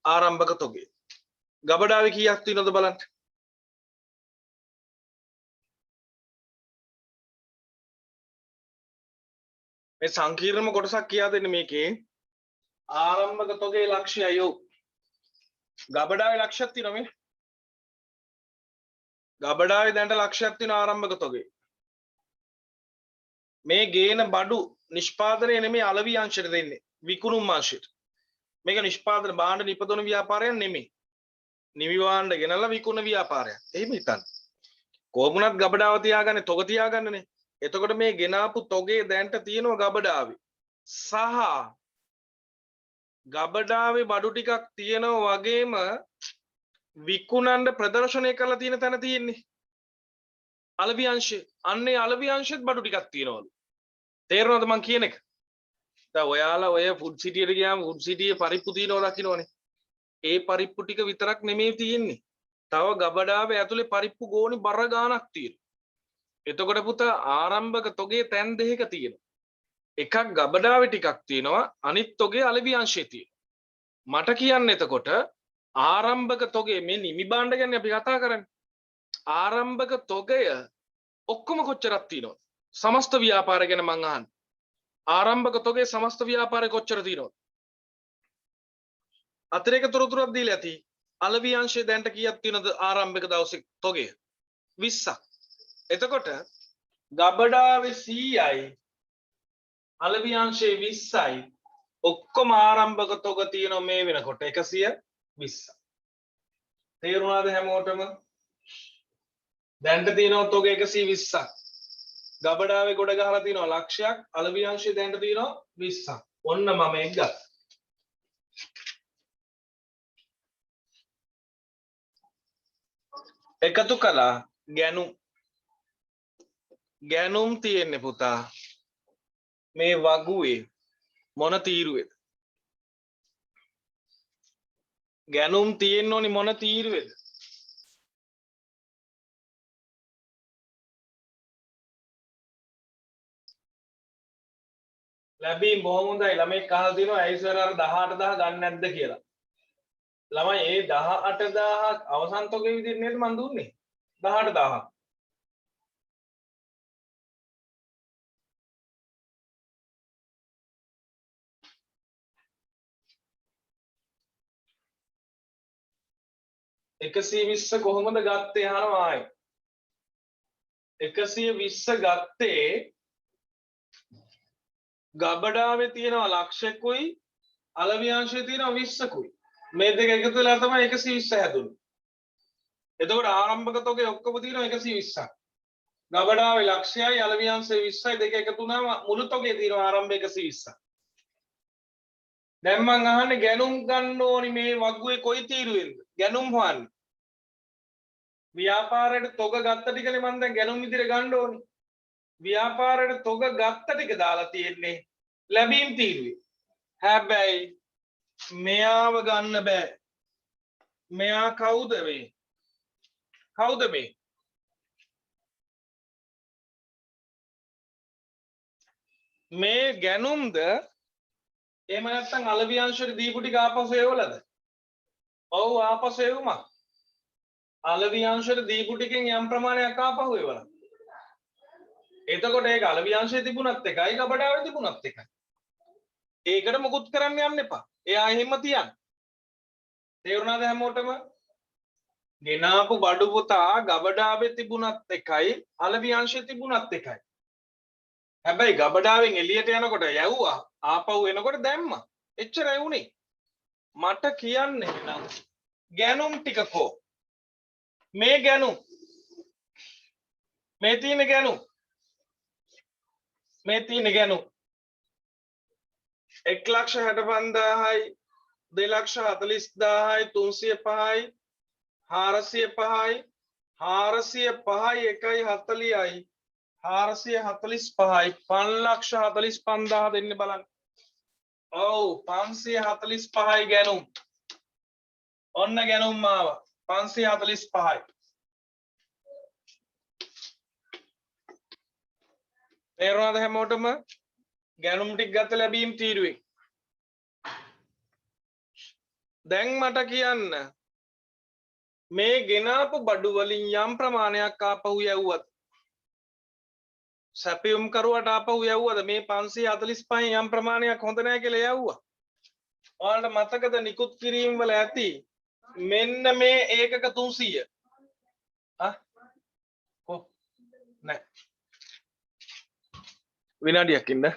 ආරම්භක තොගය ගබඩාවේ කීයක් තියෙනවද බලන්න. මේ සංකීර්ණම කොටසක් කියා දෙන්න මේකේ. ආරම්භක තොගේ ලක්ෂයයි. ඔව් ගබඩාවේ ලක්ෂයක් තියෙනවා මේ. ගබඩාවේ දැනට ලක්ෂයක් තියෙන ආරම්භක තොගේ. මේ ගේන බඩු නිෂ්පාදනය නෙමෙයි අලවි අංශයට දෙන්නේ. විකුණුම් අංශයට. මේක නිෂ්පාදන භාණ්ඩ නිපදවන ව්‍යාපාරයක් නෙමෙයි. නිවි භාණ්ඩ ගෙනල්ලා විකුණන ව්‍යාපාරයක්. එහෙම හිතන්න. කොහොමුණත් ගබඩාව තියාගන්නේ තොග තියාගන්නනේ. එතකොට මේ ගෙනාපු තොගේ දැනට තියෙනවා ගබඩාවේ. සහ ගබඩාවේ බඩු ටිකක් තියෙනවා වගේම විකුණන්න ප්‍රදර්ශනය කරලා තියෙන තැන තියෙන්නේ අලවි අංශය. අන්නේ අලවි අංශෙත් බඩු ටිකක් තියෙනවලු. තේරෙනවද මං කියන එක? දැන් ඔයාලා ඔය ෆුඩ් සිටියට ගියාම ෆුඩ් සිටියේ පරිප්පු තියෙනවා දකින්නෝනේ. ඒ පරිප්පු ටික විතරක් නෙමෙයි තියෙන්නේ. තව ගබඩාවේ ඇතුලේ පරිප්පු ගෝනි බර ගාණක් තියෙනවා. එතකොට පුතා ආරම්භක තොගේ තැන් දෙකක තියෙනවා. එකක් ගබඩාවේ ටිකක් තියෙනවා, අනිත් තොගේ අලවි අංශයේ තියෙනවා. මට කියන්න එතකොට ආරම්භක තොගේ මේ නිමි භාණ්ඩ ගැන අපි කතා කරන්නේ. ආරම්භක තොගය ඔක්කොම කොච්චරක් තියෙනවද? සමස්ත ව්‍යාපාර ගැන මං අහන්නේ. ආරම්භක තොගේ සමස්ත ව්‍යාපාරේ කොච්චර තියෙනවද? අතිරේක තොරතුරක් දීලා ඇති. අලවි අංශය දැන්ට කීයක් තියෙනවද ආරම්භක දවසේ තොගේ? 20ක්. එතකොට ගබඩාවේ 100යි අලවි අංශයේ 20යි ඔක්කොම ආරම්භක තොග තියෙනවා මේ වෙනකොට 120. තේරුණාද හැමෝටම? දැන්ට තියෙනවා තොග 120ක්. ගබඩාවේ ගොඩ ගහලා තියෙනවා ලක්ෂයක්. අලවි අංශයේ දැන්ට තියෙනවා 20ක්. ඔන්න මම එක ගත්තා. එකතු කළා ගැනුම් තියෙන්නේ පුතා මේ වගුවේ මොන තීරුවේද? ගැනුම් තියෙන්න ඕනි මොන තීරුවේද? ලැබීම් බොහොම හොඳයි. ළමයි අහලා තියෙනවා ඇයි සර් අර 18000 ගන්න නැද්ද කියලා. ළමයි ඒ 18000 අවසන් තොගේ විදිහට නේද මන් දුන්නේ? 18000. 120 කොහොමද ගත්තේ අහනවා ආයි 120 ගත්තේ ගබඩාවේ තියෙනවා ලක්ෂයකුයි අලවි අංශයේ තියෙනවා 20කුයි මේ දෙක එකතු වෙලා තමයි 120 හැදුනේ එතකොට ආරම්භක තොගේ ඔක්කොම තියෙනවා 120ක් ගබඩාවේ ලක්ෂයයි අලවි අංශයේ 20යි දෙක එකතු වුණාම මුළු තොගේ තියෙනවා ආරම්භ 120ක් දැන් මං අහන්නේ ගැනුම් ගන්න ඕනි මේ වගුවේ කොයි තීරුවෙන්ද ගැනුම් හොයන්න ව්‍යාපාරයට තොග ගත්ත ටිකනේ මං දැන් ගැනුම් විදිහට ගන්න ඕනි ව්‍යාපාරයට තොග ගත්ත ටික දාලා තියෙන්නේ ලැබීම් තීරුවේ හැබැයි මෙයාව ගන්න බෑ මෙයා කවුද මේ මේ ගැනුම්ද එහෙම නැත්නම් අලවි අංශයට දීපු ටික ආපසු එවලද ඔව් ආපසු එවුමා අලවි අංශයට දීපු ටිකෙන් යම් ප්‍රමාණයක් ආපහු එවලා එතකොට ඒක අලවි අංශයේ තිබුණත් එකයි ගබඩාවේ තිබුණත් එකයි ඒකට මුකුත් කරන්න යන්න එපා එයා එහෙම තියන්න තේරුණාද හැමෝටම ගෙනාපු බඩු පුතා ගබඩාවේ තිබුණත් එකයි අලවි අංශයේ තිබුණත් එකයි හැබැයි ගබඩාවෙන් එළියට යනකොට යවුවා ආපහු එනකොට දැම්මා එච්චරයි උනේ මට කියන්න එහෙනම් ගැනුම් ටික කෝ මේ ගැනුම් මේ තියෙන ගැනුම් 1,65,000යි 2,40,000යි 305යි 405යි 405යි 1,40යි 445යි 5,45,000 දෙන්න බලන්න ඔව් 545යි ගැනුම් ඔන්න ගැනුම් ආවා 545යි තේරුණාද හැමෝටම ගැනුම් ටික ගත්ත ලැබීම් තීරුවේ දැන් මට කියන්න මේ ගෙනාපු බඩු වලින් යම් ප්‍රමාණයක් ආපහු යවුවද සැපියුම් කරුවට ආපහු යවුවද මේ 545 යම් ප්‍රමාණයක් හොඳ නැහැ කියලා යවුවා ඔයාලට මතකද නිකුත් කිරීම වල ඇති මෙන්න මේ ඒකක 300 නෑ විනාඩියක් ඉන්න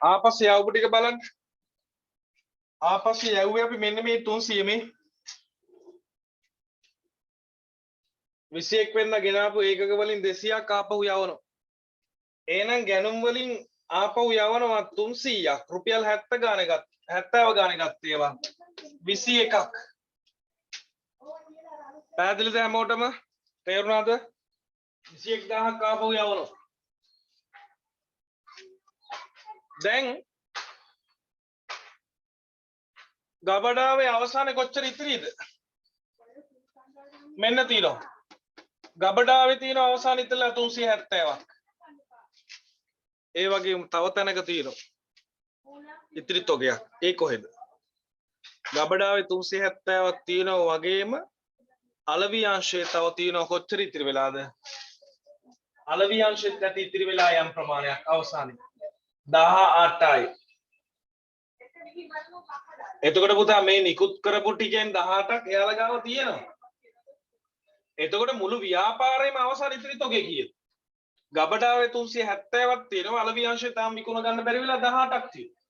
ආපස්සෙ යවපු ටික බලන්න ආපස්සෙ යවුවේ අපි මෙන්න මේ 300 මේ 21 වෙනිදා ගෙනාපු ඒකක වලින් 200ක් ආපහු යවනවා එහෙනම් ගැනුම් වලින් ආපහු යවනවා 300ක් රුපියල් 70 ගානේ 70 ගානේ ගත්ත ඒවා 21ක් පැහැදිලිද හැමෝටම තේරුණාද 21000ක් ආපහු යවනවා දැන් ගබඩාවේ අවසානයේ කොච්චර ඉතිරිද මෙන්න තියෙනවා ගබඩාවේ තියෙන අවසාන ඉතලා 370ක් ඒ වගේම තව තැනක තියෙනවා ඉතිරි තොගයක් ඒ කොහෙද ගබඩාවේ 370ක් තියෙනවා වගේම අලවි අංශය තව තියෙනවා කොච්චර ඉතිරි වෙලාද? අලවි අංශෙත් නැති ඉතිරි වෙලා යම් ප්‍රමාණයක් අවසානයේ 18යි. එතකොට පුතා මේ නිකුත් කරපු ටිකෙන් 18ක් එයාලා ගාව තියෙනවා. එතකොට මුළු ව්‍යාපාරයේම අවසාන ඉතිරි තොගේ කීයද? ගබඩාවේ 370ක් තියෙනවා අලවි අංශය තාම විකුණ ගන්න බැරි වෙලා 18ක් තියෙනවා.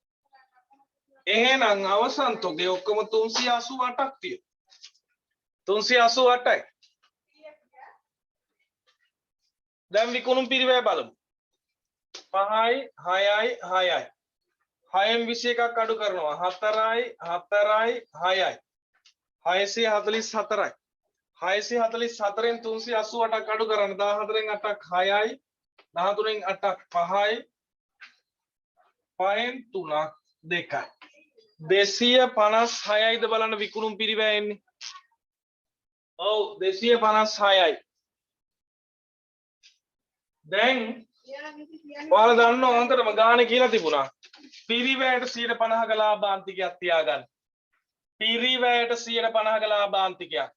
එහෙනම් අවසන් තොගේ ඔක්කොම 388ක් තියෙනවා. 388යි. දැන් විකුණුම් පිරිවැය බලමු. 5යි 6යි 6යි. 6න් 21ක් අඩු කරනවා 4යි 4යි 6යි. 644යි. 644න් 388ක් අඩු කරන්න 14න් 8ක් 6යි 13න් 8ක් 5යි 5න් 3ක් 2යි 256යිද බලන්න විකුණුම් පිරිවැය එන්නේ. ඔව් 256යි. දැන් ඔයාලා දන්නව අන්තරම ගානේ කියලා තිබුණා. පිරිවැයට 150ක ලාභාන්තිකයක් තියාගන්න. පිරිවැයට 150ක ලාභාන්තිකයක්.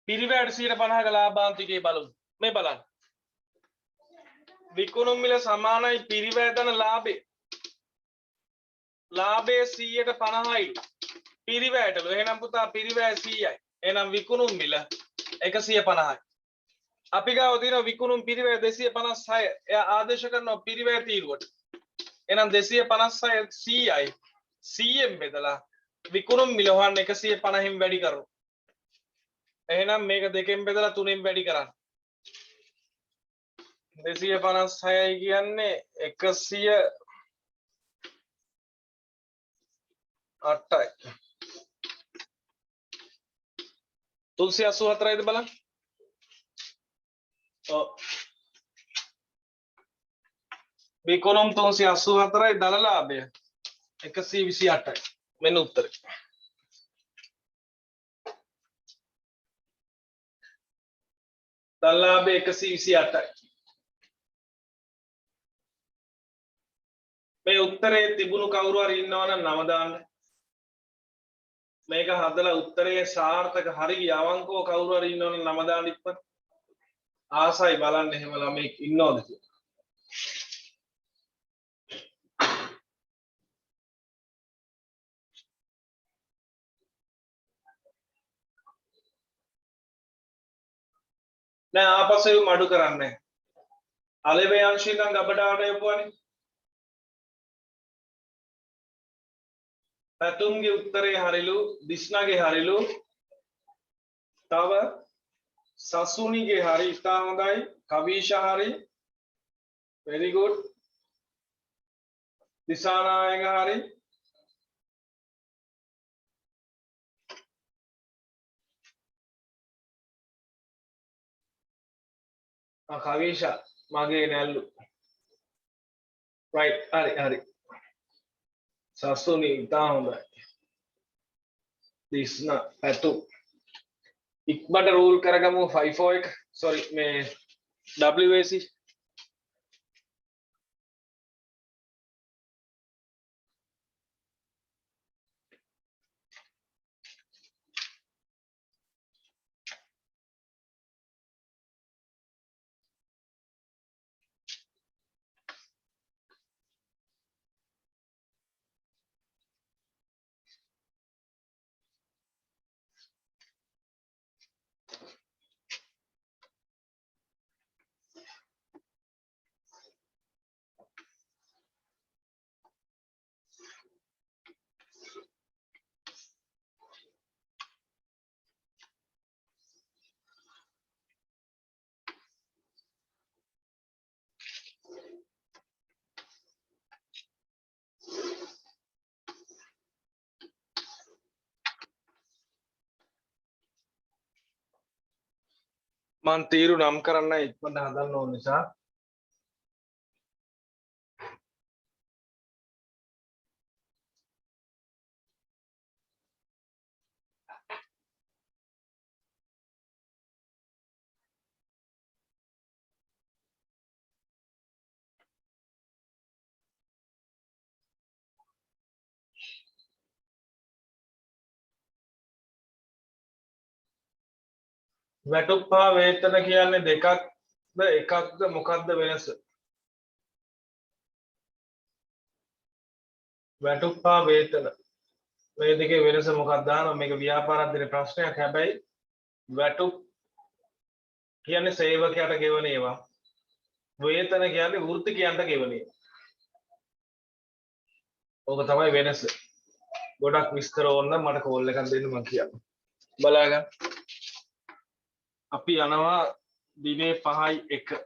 පිරිවැයට 150ක ලාභාන්තිකේ බලමු. මේ බලන්න. විකුණුම් මිල සමානයි පිරිවැය දන ලාභේ. ලාභය 150යි. පිරිවැයටලු. එහෙනම් පුතා පිරිවැය 100යි. එහෙනම් විකුණුම් මිල 150යි. අපි ගාව තියෙන විකුණුම් පිරිවැය 256. එයා ආදේශ කරනවා පිරිවැය තීරුවට. එහෙනම් 256 100යි. 100ෙන් බෙදලා විකුණුම් මිල හොයන්න 150න් වැඩි කරමු. එහෙනම් මේක දෙකෙන් බෙදලා 3ෙන් වැඩි කරන්න. 256යි කියන්නේ 108යි. 384යිද බලන්න. ඔව්. විකුණුම් 384යි දල ලාභය 128යි. මෙන්න උත්තරේ. දල ලාභය 128යි. මේ උත්තරේ තිබුණු කවුරු හරි ඉන්නවනම් නම දාන්න. මේක හදලා උත්තරේ සාර්ථක හරි යවංකෝ කවුරු හරි ඉන්නවනම් නම දාන්න ඉක්මනට. ආසයි බලන්න එහෙම ළමෙක් ඉන්නවද කියලා. නෑ ආපස්සෙ මඩු කරන්නේ. අලෙවේ අංශය ඉඳන් ගබඩාවට යපුවානේ. පැතුම්ගේ උත්තරේ හරිලු, දිස්නාගේ හරිලු. තව සසුනිගේ හරි ඉතා හොඳයි. කවීෂා හරි. very good. දිසානායක හරි. කවීෂා මගේ නැල්ලු. right හරි හරි. සසුනි ඉතා හොඳයි. දිස්නා පැතුම් ඉක්මනට රූල් කරගමු 54 එක. sorry මේ WAC මන් තීරු නම් කරන්න ඉක්මනට හදන්න ඕන නිසා වැටුප් හා වේතන කියන්නේ දෙකක්ද එකක්ද මොකක්ද වෙනස? වැටුප් හා වේතන මේ දෙකේ වෙනස මොකක්ද දානවා මේක ව්‍යාපාරයක් දෙන ප්‍රශ්නයක් හැබැයි වැටුප් කියන්නේ සේවකයාට ගෙවන ඒවා වේතන කියන්නේ වෘත්තිකයන්ට ගෙවන ඒවා ඕක තමයි වෙනස ගොඩක් විස්තර ඕන නම් මට කෝල් එකක් දෙන්න මම කියන්නම් බලාගන්න අපි යනවා දිනේ 5:01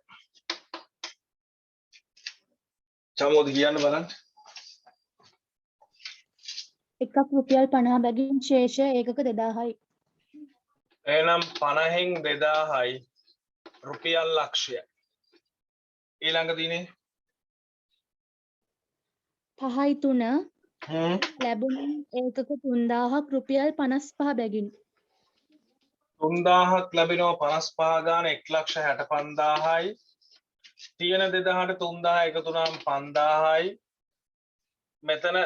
චමෝද කියන්න බලන්න එකක් රුපියල් 50 බැගින් ශේෂ ඒකක 2000යි. එහෙනම් 50න් 2000යි රුපියල් ලක්ෂය ඊළඟ දිනේ 5යි 3 ලැබුණ ඒකක 3000ක් රුපියල් 55 බැගින්. 3000ක් ලැබෙනවා 55 ගාන 1,65,000යි තියෙන 2000ට 3000 එකතු වුණාම 5000යි මෙතන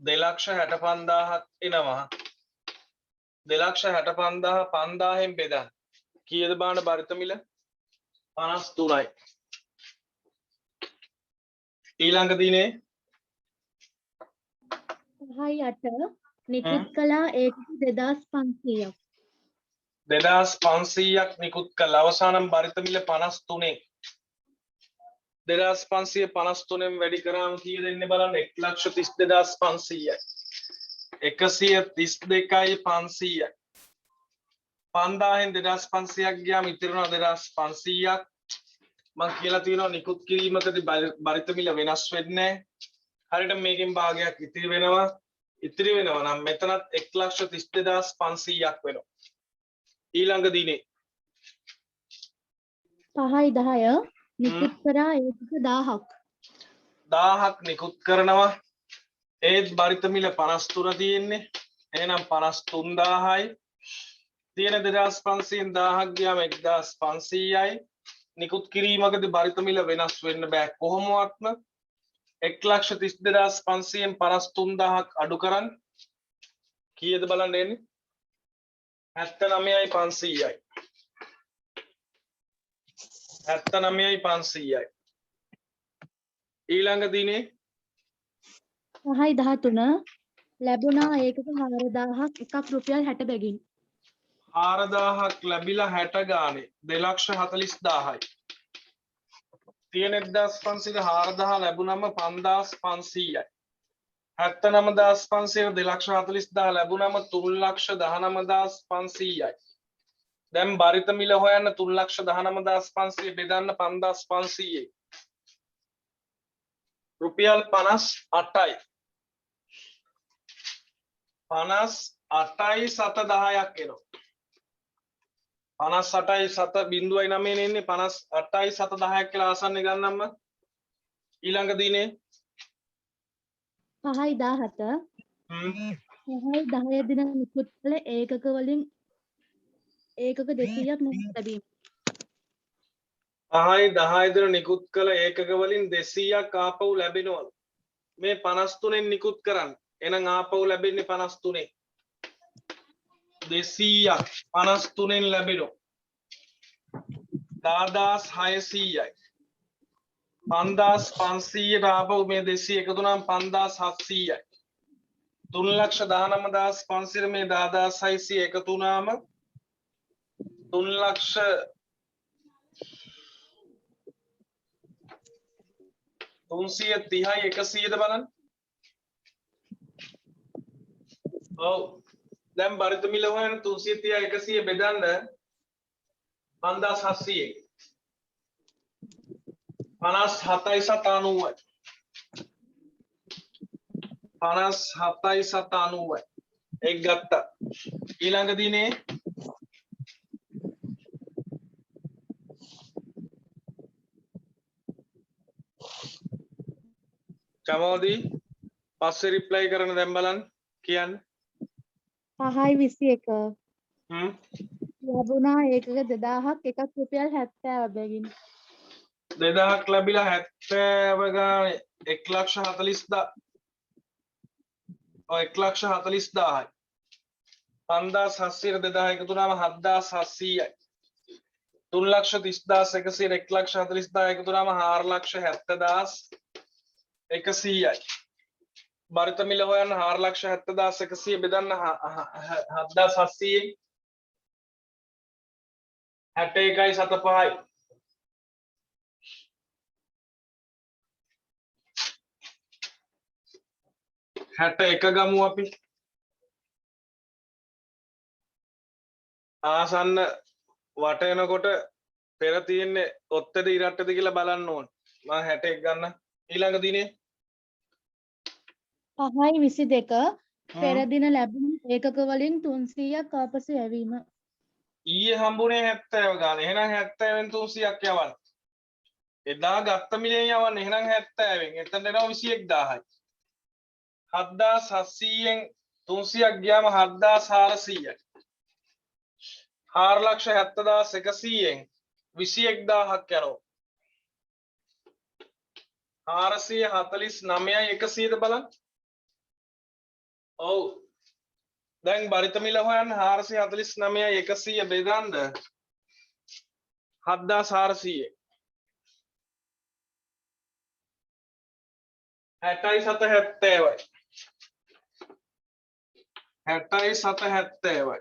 2,65,000ක් එනවා 2,65,000 5000න් බෙදන්න කීයද බලන්න බරිත මිල 53යි ඊළඟ දිනේ 5යි 8 නිකුත් කළා ඒකක 2500ක්. 2500ක් නිකුත් කළ අවසානම් බරිත මිල 53න් 2553න් වැඩි කරාම කීය දෙන්නේ බලන්න 1,32,500යි 132යි 500යි 5000න් 2500ක් ගියාම ඉතිරෙනවා 2500ක් මම කියලා තියෙනවා නිකුත් කිරීමකදී බරිත මිල වෙනස් වෙන්නේ හරියට මේකෙන් භාගයක් ඉතිරි වෙනවා නම් මෙතනත් 1,32,500ක් වෙනවා ඊළඟ දිනේ 5යි 10 නිකුත් කරා ඒකක 1000ක්. 1000ක් නිකුත් කරනවා ඒත් බරිත මිල 53 තියෙන්නේ එහෙනම් 53000යි තියෙන 2500න් 1000ක් ගියාම 1500යි නිකුත් කිරීමකදී බරිත මිල වෙනස් වෙන්න බෑ කොහොමවත්ම 1,32,500න් 53000ක් අඩු කරන් කීයද බලන්න එන්නේ 79යි 500යි 79යි 500යි ඊළඟ දිනේ 5යි 13 ලැබුණා ඒකක 4000ක් එකක් රුපියල් 60 බැගින්. 4000ක් ලැබිලා 60 ගානේ 2,40,000යි තියෙන 1,500 4000 ලැබුණම 5,500යි 79,500 2,40,000 ලැබුණම 3,19,500යි දැන් බරිත මිල හොයන්න 3,19,500 බෙදන්න 5,500යි රුපියල් 58යි 58යි 710ක් එනවා 58යි 7.9 එන්නේ 58යි 710ක් කියලා ආසන්න ගන්නම්ම ඊළඟ දිනේ 5යි 17 5යි 10 දින නිකුත් කළ ඒකක වලින් ඒකක 200ක් නැති ලැබීම. 5යි 10 දින නිකුත් කළ ඒකක වලින් 200ක් ආපහු ලැබෙනවා මේ 53න් නිකුත් කරන්න එහෙනම් ආපහු ලැබෙන්නේ 53න් 200ක් 53න් ලැබෙනවා 1600යි 5500ට ආපහු මේ 200 එකතු වුණාම 5700යි 3,19,500 මේ 1600 එකතු වුණාම 3,30,යි 100ද බලන්න ඔව් දැන් බරිත මිල හොයන 330යි 100 බෙදන්න 5,700යි 57යි 790යි 57යි 790යි එක් ගත්තා ඊළඟ දිනේ චමෝදි පස්සේ රිප්ලයි කරන දැන් බලන්න කියන්න 5යි 21 ලැබුණා ඒකක 2000ක් එකක් රුපියල් 70 බැගින්. 2000ක් ලැබිලා 70 ගානේ 1,40,000 ඔය 1,40,000යි 5,700 2000 එකතු වුණාම 7,700යි 3,30,100 1,40,000 එකතු වුණාම 4,70,100යි. භාරිත මිල හොයන්න 4,70,100 බෙදන්න 7,700න් 61.75යි. 61 ගමු අපි. ආසන්න වට එනකොට පෙර තියෙන්නේ ඔත්තේද ඉරට්ටද කියලා බලන්න ඕන. මම 61 ගන්න. ඊළඟ දිනේ 5.22 පෙර දින ලැබුණු ඒකක වලින් 300ක් ආපසු යැවීම. ඊයේ හම්බුනේ 70 ගාන. එහෙනම් 70න් 300ක් යවන්න. එදා ගත්ත මිලෙන් යවන්න. එහෙනම් 70න්. එතන එනවා 21000යි. 7,700න් 300ක් ගියාම 7,400යි. 4,70,100න් 21,000ක් යනවා. 449,100ද බලන්න. ඔව්. දැන් බරිත මිල හොයන්න 449,100 බෙදන්න 7,400. 67,70යි. 67,70යි.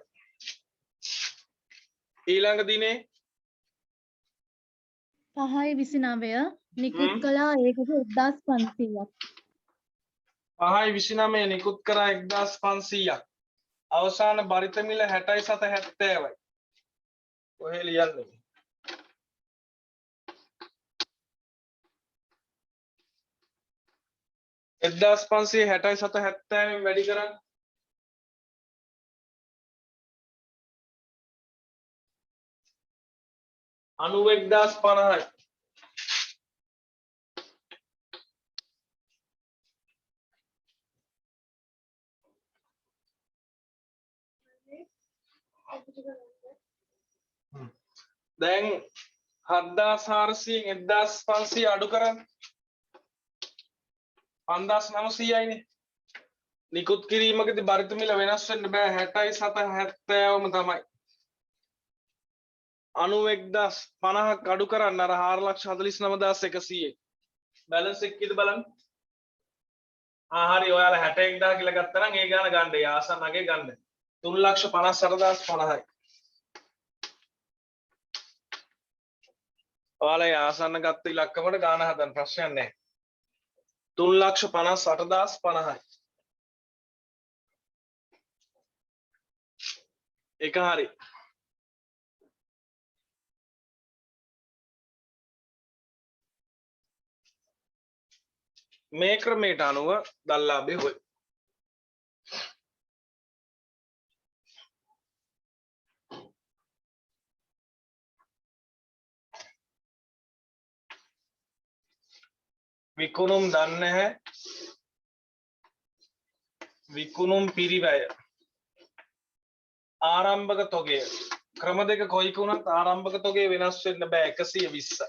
ඊළඟ දිනේ 5.29 නිකුත් කළා ඒකක 1,500ක්. 5.29 නිකුත් කරා 1,500ක්. අවසාන බරිත මිල 67,70යි. කොහේ ලියන්නේ? එක්දාස් 567,70න් වැඩි කරන්න. අනුව 1,050යි. දැන් 7,400න් 1,500 අඩු කරන්න. 5,900යිනේ. නිකුත් කිරීමකදී බරිත මිල වෙනස් වෙන්න බෑ 67,70ම තමයි. 91,050ක් අඩු කරන්න අර 4,49,100. බැලන්ස් එක කීයද බලන්න. හරි ඔයාලා 61,000 කියලා ගත්තා නම් ඒ ගාන ගන්න. ඒ ආසන්නගේ ගන්න. 3,58,50යි. ඔයාලා ආසන්න ගත්ත ඉලක්කමට ගාන හදන්න ප්‍රශ්නයක් නැහැ. 3,58,50යි. ඒක හරි. මේ ක්‍රමයට අනුව දල්ලාභය හොයි. විකුණුම් දන්නේ නැහැ. විකුණුම් පිරිවැය. ආරම්භක තොගය. ක්‍රම දෙක කොයික වුණත් ආරම්භක තොගය වෙනස් වෙන්න බෑ 120යි.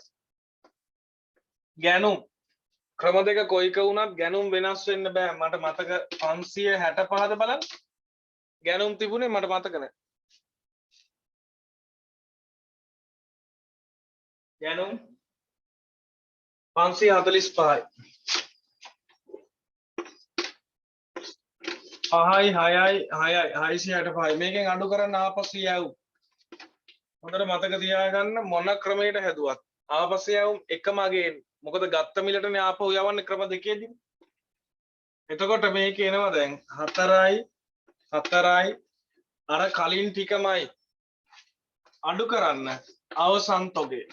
ගැනුම් ක්‍රම දෙක කොයික වුණත් ගැනුම් වෙනස් වෙන්න බෑ. මට මතක 565ද බලන්න. ගැනුම් තිබුණේ මට මතක නැහැ. ගැනුම් 545යි. 5යි 6යි 6යි 665යි. මේකෙන් අඩු කරන්න ආපසු යව්. හොඳට මතක තියාගන්න මොන ක්‍රමයකට හැදුවත් ආපසු යව් එකම අගේ. මොකද ගත්ත මිලටනේ ආපහු යවන්නේ ක්‍රම දෙකේදී. එතකොට මේක එනවා දැන් 4යි 4යි අර කලින් ටිකමයි අඩු කරන්න අවසන් තොගේ.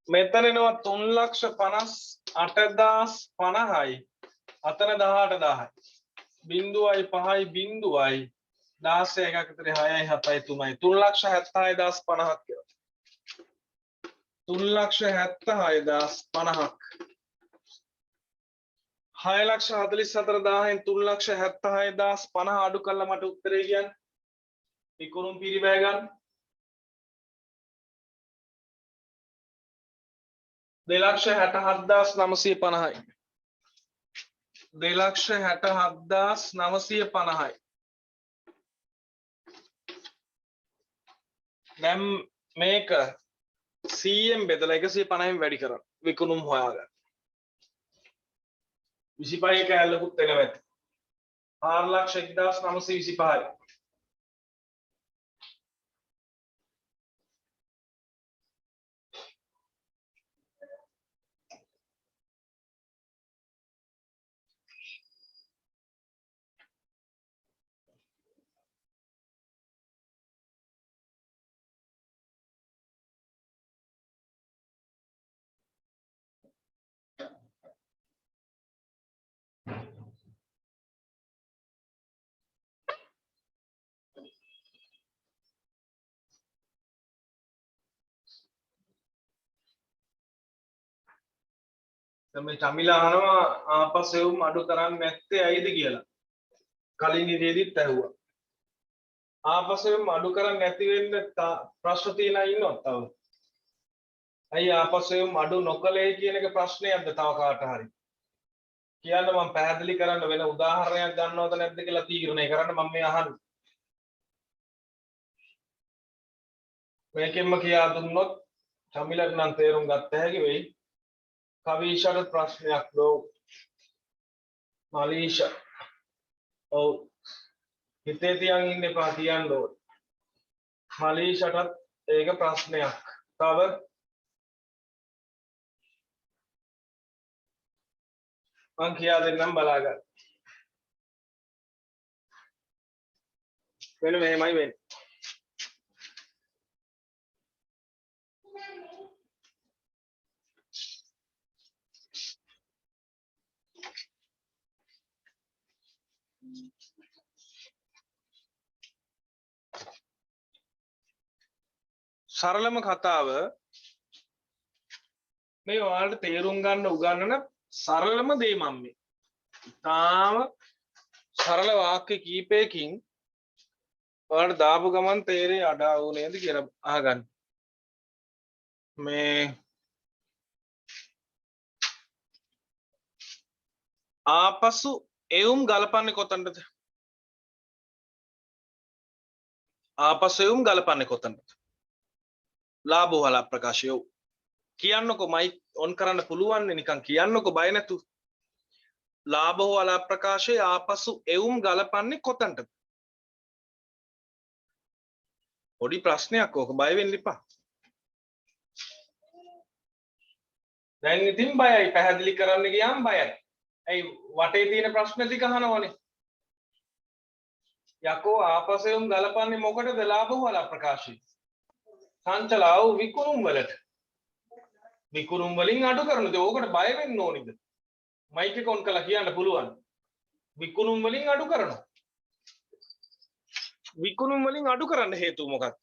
මෙතන එනවා 3,58,50යි. අතන 18,000යි. බිංදුවයි 5යි බිංදුවයි 16 එකක් විතර 6යි 7යි 3යි 3,76,50ක් කියලා. 3,76,50ක් 6,44,000න් 3,76,50 අඩු කළා මට උත්තරේ කියන්නේ. විකුණුම් පිරිවැය ගන්න 2,67,950යි. 2,67,950යි. දැන් මේක 100න් බෙදලා 150න් වැඩි කරන්න විකුණුම් හොයාගන්න 25 කෑල්ලකුත් එනවා ඇති 4,1925යි දැන් මේ චමිලා අහනවා ආපස්සෙවුම් අඩු කරන්නේ නැත්තේ ඇයිද කියලා. කලින් ඉතිරිදිත් ඇහුවා. ආපස්සෙවුම් අඩු කරන්නේ නැති වෙන්න ප්‍රශ්න තියෙනවා ඉන්නවද තව? අයි ආපස්සෙවුම් අඩු නොකලේ කියන එක ප්‍රශ්නයක්ද තව කාට හරි? කියන්න මම පැහැදිලි කරන්න වෙන උදාහරණයක් ගන්නවද නැද්ද කියලා තීරණය කරන්න මම මේ අහන්නේ. මේකෙන්ම කියා දුන්නොත් චමිලට නම් තේරුම් ගත්ත හැකි වෙයි. කවිෂාට ප්‍රශ්නයක් නෝ මලීෂා ඔව් හිතේ තියන් ඉන්න එපා කියන්න ඕන මලීෂාටත් ඒක ප්‍රශ්නයක් තව මං කියා දෙන්නම් බලාගන්න වෙන මෙහෙමයි වෙන්නේ සරලම කතාව මේ ඔයාලට තේරුම් ගන්න උගන්වන සරලම දේ මම මේ. තාම සරල වාක්‍ය කීපයකින් ඔයාලට දාපු ගමන් තේරෙයි අඩා වූ නේද කියලා අහගන්න. මේ ආපසු එවුම් ගලපන්නේ කොතනද? ආපසු එවුම් ගලපන්නේ කොතනද? ලාභ වල ප්‍රකාශය කියන්නකො මයික් ඔන් කරන්න පුළුවන් නිකන් කියන්නකො බය නැතු ලාභ වල ප්‍රකාශය ආපසු එවුම් ගලපන්නේ කොතනද පොඩි ප්‍රශ්නයක් ඕක බය වෙන්න එපා දැන් ඉතින් බයයි පැහැදිලි කරන්න ගියාම බයයි ඇයි වටේ තියෙන ප්‍රශ්න ටික අහනවනේ යකෝ ආපසු එවුම් ගලපන්නේ මොකටද ලාභ වල ප්‍රකාශය සංචලාව විකුණුම් වලට විකුණුම් වලින් අඩු කරනද ඕකට බය වෙන්න ඕනිද මයික් එක ඔන් කරලා කියන්න පුළුවන් විකුණුම් වලින් අඩු කරනවා විකුණුම් වලින් අඩු කරන්න හේතුව මොකක්ද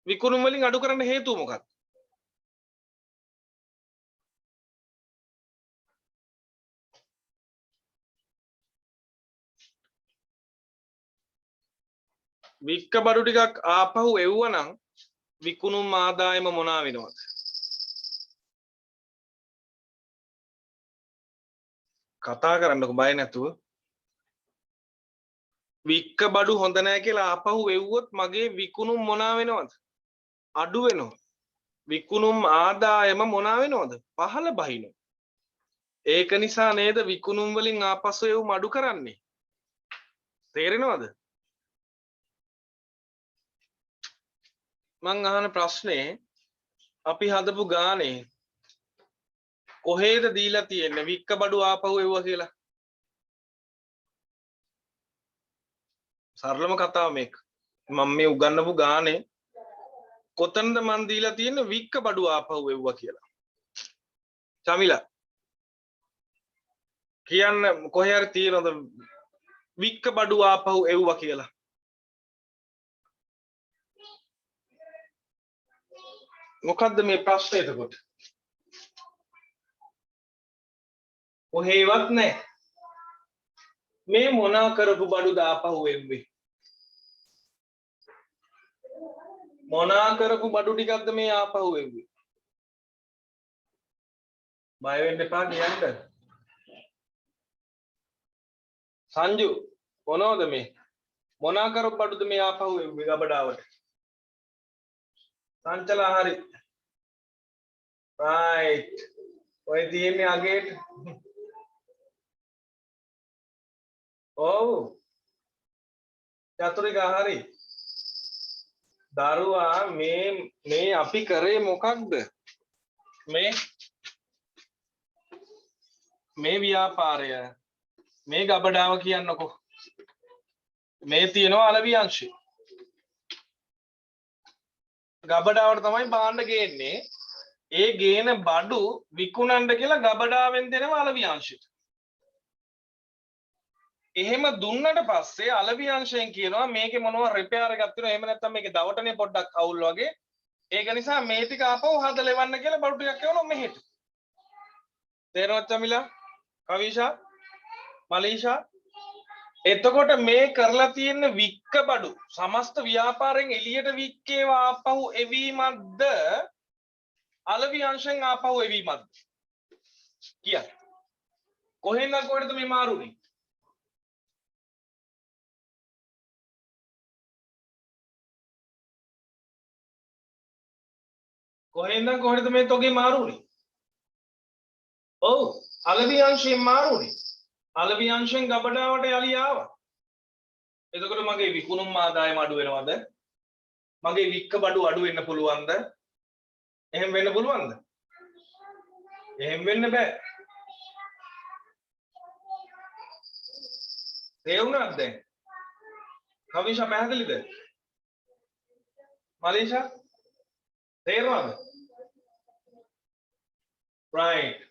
විකුණුම් වලින් අඩු කරන්න හේතුව මොකක්ද වික්ක බඩු ටිකක් ආපහු එව්වනම් විකුණුම් ආදායම මොනවා වෙනවද කතා කරන්නකො බය නැතුව වික්ක බඩු හොඳ නැහැ කියලා ආපහු එව්වොත් මගේ විකුණුම් මොනවා වෙනවද අඩු වෙනවා විකුණුම් ආදායම මොනවා වෙනවද පහළ බහිනවා ඒක නිසා නේද විකුණුම් වලින් ආපසු එවුම් අඩු කරන්නේ තේරෙනවද මං අහන ප්‍රශ්නේ අපි හදපු ගානේ කොහෙද දීලා තියෙන්නේ වික්ක බඩු ආපහු එවුවා කියලා සරලම කතාව මේක මම මේ උගන්වපු ගානේ කොතනද මන් දීලා තියෙන්නේ වික්ක බඩු ආපහු එවුවා කියලා චමිලා කියන්න කොහේ හරි තියෙනවද වික්ක බඩු ආපහු එවුවා කියලා මොකද්ද මේ ප්‍රශ්නේ එතකොට කොහෙවත් නැහැ මේ මොනා කරපු බඩු දාපහු එව්වේ මොනා කරපු බඩු ටිකක්ද මේ ආපහු එව්වේ බය වෙන්න එපා කියන්න සංජු මොනවද මේ මොනා කරු බඩුද මේ ආපහු ගබඩාවට සංචලා හරි right ඔය තියෙන්නේ අගේට ඔව් චතුරිකා හරි දරුවා මේ අපි කරේ මොකක්ද මේ ව්‍යාපාරය මේ ගබඩාව කියන්නකෝ මේ තියෙනවා අලවි අංශය ගබඩාවට තමයි භාණ්ඩ ගේන්නේ ඒ ගේන බඩු විකුණන්න කියලා ගබඩාවෙන් දෙනවා අලවි අංශයට එහෙම දුන්නට පස්සේ අලවි අංශයෙන් කියනවා මේකේ මොනවා රිපෙයාර් එකක් තියෙනවා එහෙම නැත්නම් මේකේ දවටනේ පොඩ්ඩක් අවුල් වගේ ඒක නිසා මේ ටික ආපහු හදලා ලෙවන්න කියලා බඩු ටිකක් එවනවා මෙහෙට තේරෙනවද චමිලා කවිෂා මලීෂා එතකොට මේ කරලා තියෙන වික්ක බඩු සමස්ත ව්‍යාපාරයෙන් එළියට වික්කේව ආපහු එවීමක්ද අලවි අංශයෙන් ආපහු එවීමක්ද කියන්න කොහෙන්ද කොහෙටද මේ මාරුනේ කොහෙන්ද කොහෙටද මේ තොගේ මාරුනේ ඔව් අලවි අංශයෙන් මාරුනේ අලවි අංශයෙන් ගබඩාවට යලි ආවා එතකොට මගේ විකුණුම් ආදායම අඩු වෙනවද මගේ වික්ක බඩු අඩු වෙන්න පුළුවන්ද එහෙම වෙන්න පුළුවන්ද එහෙම වෙන්න බෑ තේරුණාද දැන් කවිෂා පැහැදිලිද මලීෂා තේරුණාද right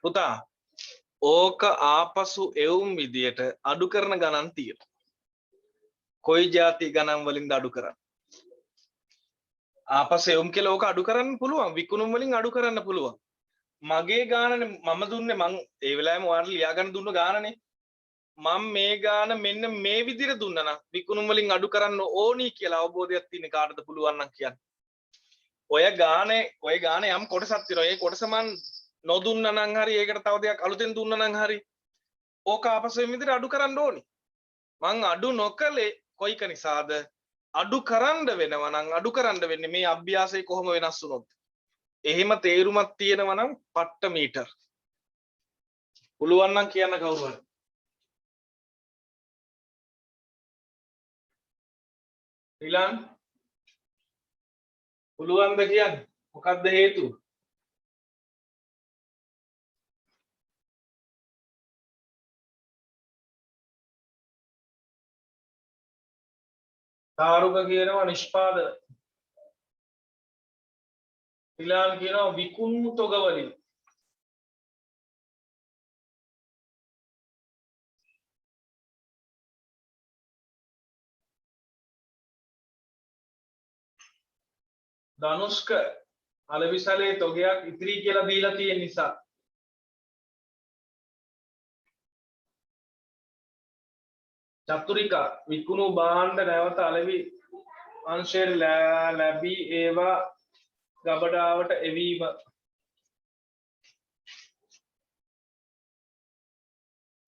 පුතා ඕක ආපසු එවුම් විදියට අඩු කරන ගණන් තියෙනවා කොයි જાති ගණන් වලින්ද අඩු කරන්නේ ආපසු එවුම් කියලා ඕක අඩු කරන්න පුළුවන් විකුණුම් වලින් අඩු කරන්න පුළුවන් මගේ ගානනේ මම දුන්නේ මං ඒ වෙලාවෙම ඔයාලට ලියා ගන්න දුන්න ගානනේ මම මේ ගාන මෙන්න මේ විදිහට දුන්නා නම් විකුණුම් වලින් අඩු කරන්න ඕනි කියලා අවබෝධයක් තියෙන කාටද පුළුවන් නම් කියන්න ඔය ගානේ යම් කොටසක් තියෙනවා ඒ කොටස මං නොදුන්නා නම් හරි ඒකට තව දෙයක් අලුතෙන් දුන්නා නම් හරි ඕක ආපසු මේ විදිහට අඩු කරන්න ඕනි මං අඩු නොකලේ කොයික නිසාද අඩු කරන්න වෙනවා නම් අඩු කරන්න වෙන්නේ මේ අභ්‍යාසය කොහොම වෙනස් වුණොත් එහෙම තේරුමක් තියෙනවා නම් පට්ට මීටර් පුළුවන් නම් කියන්න කවුරු හරි ඊළඟ පුළුවන්ද කියන්නේ මොකක්ද හේතුව තාරුක කියනවා නිෂ්පාදන ඊළඟ කියනවා විකුණු තොග වලින් ධනුෂ්ක අලවිසලේ තොගයක් ඉතිරි කියලා දීලා තියෙන නිසා චතුරිකා විකුණු භාණ්ඩ නැවත අලවි අංශයෙන් ලැබී ඒවා ගබඩාවට එවීම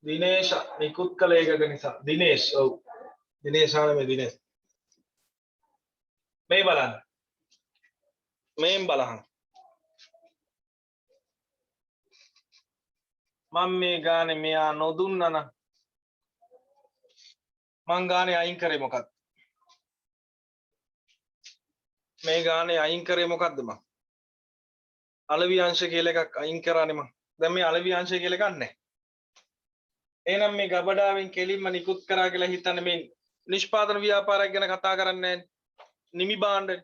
දිනේෂ නිකුත් කළ එකක නිසා දිනේෂ් ඔව් දිනේෂාන මේ දිනේෂ් මේ බලන්න මේන් බලහන් මම මේ ගානේ මෙයා නොදුන්නා නම් මං ගානේ අයින් කරේ මොකක්ද මේ ගානේ අයින් කරේ මොකක්ද මං අලවි අංශ කියලා එකක් අයින් කරානේ මං දැන් මේ අලවි අංශය කියලා එකක් නැහැ එහෙනම් මේ ගබඩාවෙන් කෙලින්ම නිකුත් කරා කියලා හිතන්නේ මේ නිෂ්පාදන ව්‍යාපාරයක් ගැන කතා කරන්නේ නිමි භාණ්ඩ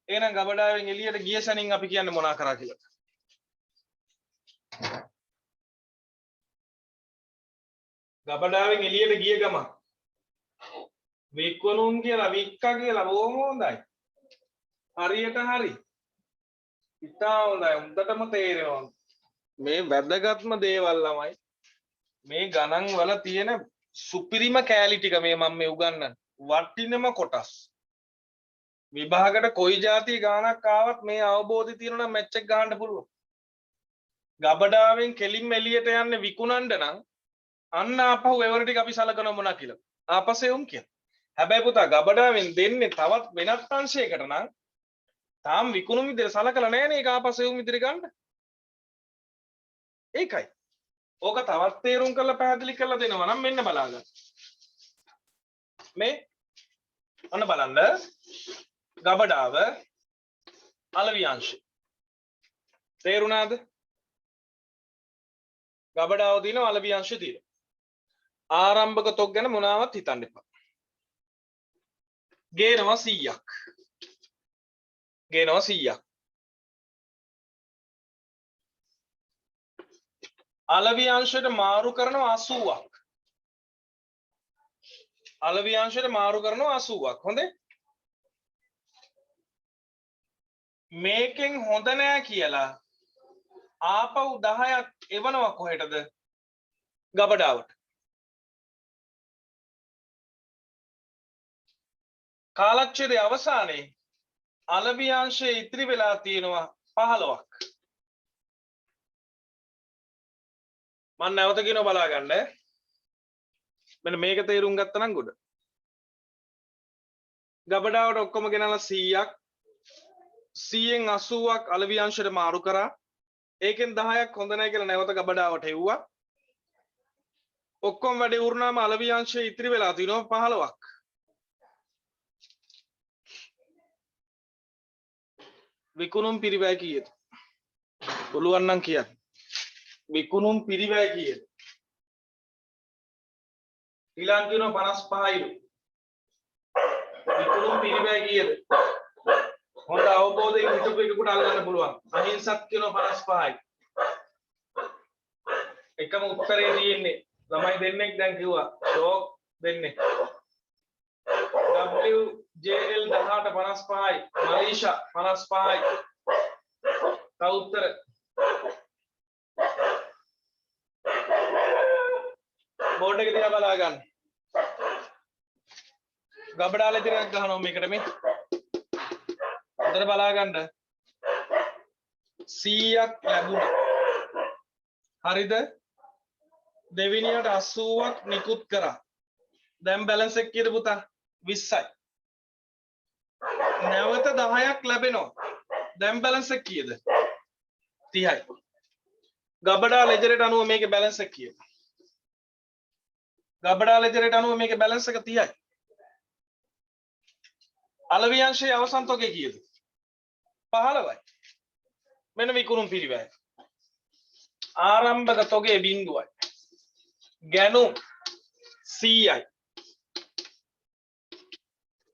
එහෙනම් ගබඩාවෙන් එළියට ගිය සැනින් අපි කියන්නේ මොනා කරා කියලා ගබඩාවෙන් එළියට ගිය ගම විකුණුම් කියලා වික්කා කියලා බොහොම හොඳයි හරියට හරි ඉතා හොඳයි උන්ටම තේරෙනවා මේ වැදගත්ම දේවල් ළමයි මේ ගණන් වල තියෙන සුපිරිම කෑලි ටික මේ මම මේ උගන්වන්නේ වටිනම කොටස් විභාගයට කොයි જાතිය ගානක් ආවත් මේ අවබෝධය තියෙනවා නම් මැච් එක ගහන්න පුළුවන්. ගබඩාවෙන් කෙලින්ම එළියට යන්නේ විකුණන්න නම් අන්න ආපහු එවර ටික අපි සලකනවා මොනවා කියලා. ආපසෙවුම් කියන. හැබැයි පුතා ගබඩාවෙන් දෙන්නේ තවත් වෙනත් අංශයකට නම් තාම විකුණුම් විදිහට සලකලා නැහැ නේ ඒක ආපසෙවුම් විදිහට ගන්න. ඒකයි. ඕක තවත් තේරුම් කරලා පැහැදිලි කරලා දෙනවා නම් මෙන්න බලාගන්න. මේ අන්න බලන්න ගබඩාව අලවි අංශය. තේරුණාද? ගබඩාව දිනව අලවි අංශය තියෙනවා. ආරම්භක තොක් ගැන මොනවත් හිතන්න එපා. ගේනවා 100ක්. ගේනවා 100ක්. අලවි අංශයට මාරු කරනවා 80ක්. අලවි අංශයට මාරු කරනවා 80ක්. හොඳේ? මේකෙන් හොඳ නෑ කියලා ආපහු 10ක් එවනවා කොහෙටද? ගබඩාවට. කාලච්ඡේදයේ අවසානයේ අලවි අංශයේ ඉතිරි වෙලා තියෙනවා 15ක්. මම නැවත කියනවා බලා ගන්න. මෙන්න මේක තේරුම් ගත්තා නම් ගොඩ. ගබඩාවට ඔක්කොම ගෙනලා 100ක් 100න් 80ක් අලවි අංශයට මාරු කරා. ඒකෙන් 10ක් හොඳ නැහැ කියලා නැවත ගබඩාවට එව්වා. ඔක්කොම වැඩේ වුණාම අලවි අංශයේ ඉතිරි වෙලා තියෙනවා 15ක්. විකුණුම් පිරිවැය කීයද? පුළුවන් නම් කියන්න. විකුණුම් පිරිවැය කීයද? ඊළඟ කියනවා 55යිලු. විකුණුම් පිරිවැය කීයද? හොඳ අවබෝධයෙන් හිතපු එකකට අල්ලන්න පුළුවන්. අහිංසක් කියනවා 55යි. එකම උත්තරේ තියෙන්නේ. ළමයි දෙන්නෙක් දැන් කිව්වා. ෂෝක් දෙන්නේ. WJL 18 55යි. මලීෂා 55යි. තව උත්තර. බෝඩ් එක දිහා බලා ගන්න. ගබඩාලේ තිරයක් ගහනවා මේකට මේ. හොඳට බලා ගන්න. 100ක් ලැබුණා. හරිද? දෙවෙනියට 80ක් නිකුත් කරා. දැන් බැලන්ස් එක කීයද පුතා? 20යි. නැවත 10ක් ලැබෙනවා. දැන් බැලන්ස් එක කීයද? 30යි. ගබඩා ලෙජරේට අනුව මේකේ බැලන්ස් එක කීයද? ගබඩා ලෙජරේට අනුව මේකේ බැලන්ස් එක 30යි. අලවි අංශයේ අවසන් තොගේ කීයද? 15යි. මෙන්න විකුණුම් පිරිවැය. ආරම්භක තොගේ 0යි. ගැනුම් 100යි.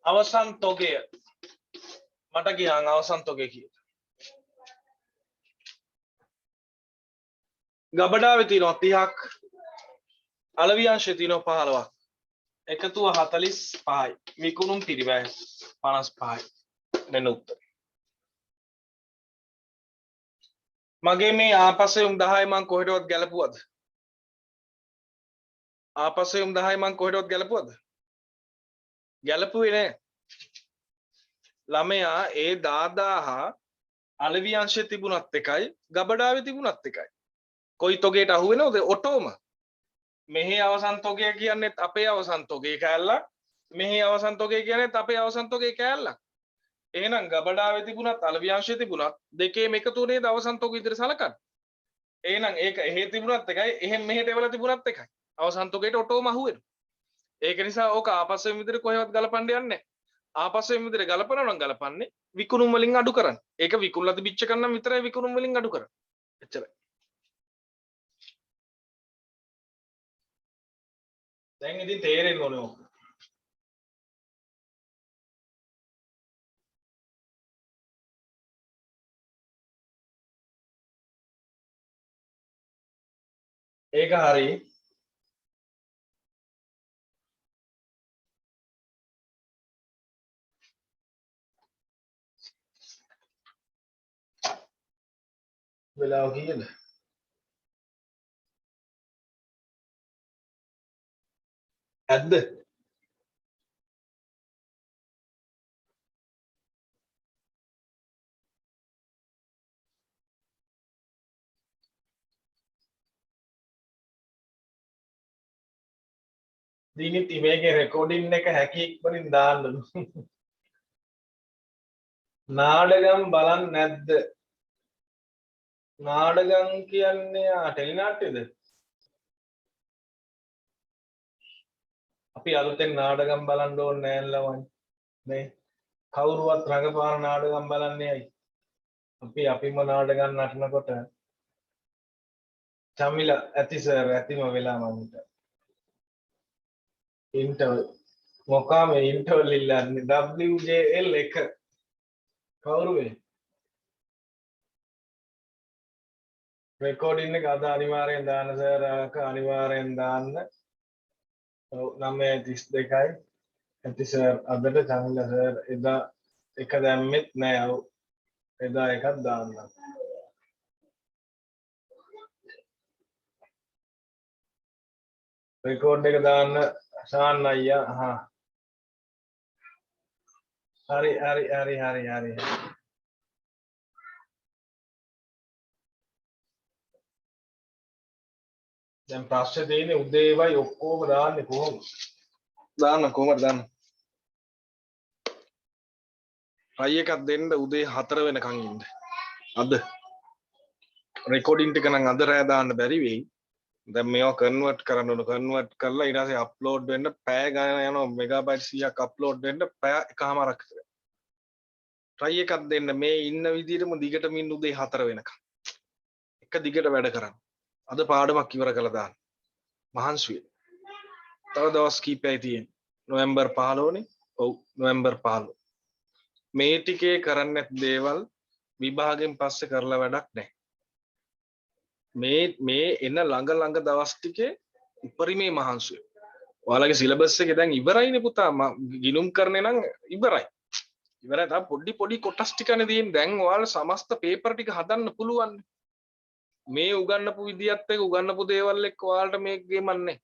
අවසන් තොගය මට කියන් අවසන් තොගේ කීයද? ගබඩාවේ තියෙනවා 30ක්. අලවි අංශයේ තියෙනවා 15ක්. එකතුව 45යි. විකුණුම් පිරිවැය 55යි. මෙන්න උත්තර. මගේ මේ ආපසෙම් 10යි මං කොහෙටවත් ගැලපුවද? ආපසෙම් 10යි මං කොහෙටවත් ගැලපුවද? ගැලපුවේ නෑ. ළමයා ඒ 10000 අලවි අංශයේ තිබුණත් එකයි ගබඩාවේ තිබුණත් එකයි. කොයි තොගේට අහු වෙනවද? ඔටෝම. මෙහි අවසන් තොගය කියන්නේත් අපේ අවසන් තොගේ කෑල්ලක්. මෙහි අවසන් තොගේ කියන්නේත් අපේ අවසන් තොගේ කෑල්ලක්. එහෙනම් ගබඩාවේ තිබුණත් අලවි අංශයේ තිබුණත් දෙකේම එකතු නේද අවසන් තොග විදිහට සලකන්නේ. එහෙනම් ඒක එහෙ තිබුණත් එකයි එහෙන් මෙහෙට එවලා තිබුණත් එකයි. අවසන් තොගේට ඔටෝම අහු වෙනවා. ඒක නිසා ඕක ආපස්සෙන් විදිහට කොහෙවත් ගලපන්න යන්නේ නැහැ. ආපස්සෙන් විදිහට ගලපනවා නම් ගලපන්නේ විකුණුම් වලින් අඩු කරන්න. ඒක විකුණලා තිබිච්ච කන්නම් විතරයි විකුණුම් වලින් අඩු කරන්නේ. එච්චරයි. දැන් ඉතින් තේරෙන්න ඕනේ ඕක. ඒක හරි. වෙලාව කීයද? ඇද්ද? දීනිත් මේකේ රෙකෝඩින් එක හැකි ඉක්මනින් දාන්නලු. නාඩගම් බලන්නේ නැද්ද? නාඩගම් කියන්නේ ටෙලි නාට්‍යද? අපි අලුතෙන් නාඩගම් බලන්න ඕනේ නෑ ළමයි. නේ කවුරුවත් රඟපාන නාඩගම් බලන්නේ ඇයි? අපිම නාඩගම් නටනකොට චමිල ඇති සර් ඇතිම වෙලා මන්ට. ඉන්ටර්වල් මොකා මේ ඉන්ටර්වල් ඉල්ලන්නේ? WJL 1 කවුරුවේ? රෙකෝඩින් එක අද අනිවාර්යෙන් දාන්න සර් ආක අනිවාර්යෙන් දාන්න. ඔව් 9:32යි. ඇති සර් අදට චමිල සර් එදා එක දැම්මෙත් නෑ. ඔව් එදා එකක් දාන්න. රෙකෝඩ් එක දාන්න ශාන් අයියා. හා හරි. දැන් ප්‍රශ්නේ තියෙන්නේ උදේවයි ඔක්කොම දාන්නේ කොහොමද? කොහමද දාන්න? අය එකක් දෙන්න උදේ 4 වෙනකන් ඉන්න. අද රෙකෝඩින් ටික නම් අද රෑ දාන්න බැරි වෙයි. දැන් මේවා කන්වර්ට් කරන්න ඕන. කන්වර්ට් කරලා ඊට පස්සේ අප්ලෝඩ් වෙන්න පැය ගණන යනවා. මෙගාබයිට් 100ක් අප්ලෝඩ් වෙන්න පැය එකමාරක් විතර. try එකක් දෙන්න මේ ඉන්න විදිහටම දිගටම ඉන්න උදේ 4 වෙනකන්. එක දිගට වැඩ කරන්න. අද පාඩමක් ඉවර කළා දාන්න. මහන්සි වෙන්න. තව දවස් කීපයයි තියෙන්නේ. නොවැම්බර් 15 නේ. ඔව් නොවැම්බර් 15. මේ ටිකේ කරන්නේ නැති දේවල් විභාගයෙන් පස්සේ කරලා වැඩක් නැහැ. මේ එන ළඟ දවස් ටිකේ උපරිමේ මහන්සි වෙන්න. ඔයාලගේ සිලබස් එක දැන් ඉවරයිනේ පුතා. ගිනුම් කරන්නේ නම් ඉවරයි. ඉවරයි. තව පොඩි කොටස් ටිකනේ තියෙන්නේ. දැන් ඔයාලා සමස්ත පේපර් ටික හදන්න පුළුවන්. මේ උගන්නපු විදියත් එක්ක උගන්නපු දේවල් එක්ක ඔයාලට මේක ගෙමන්නේ.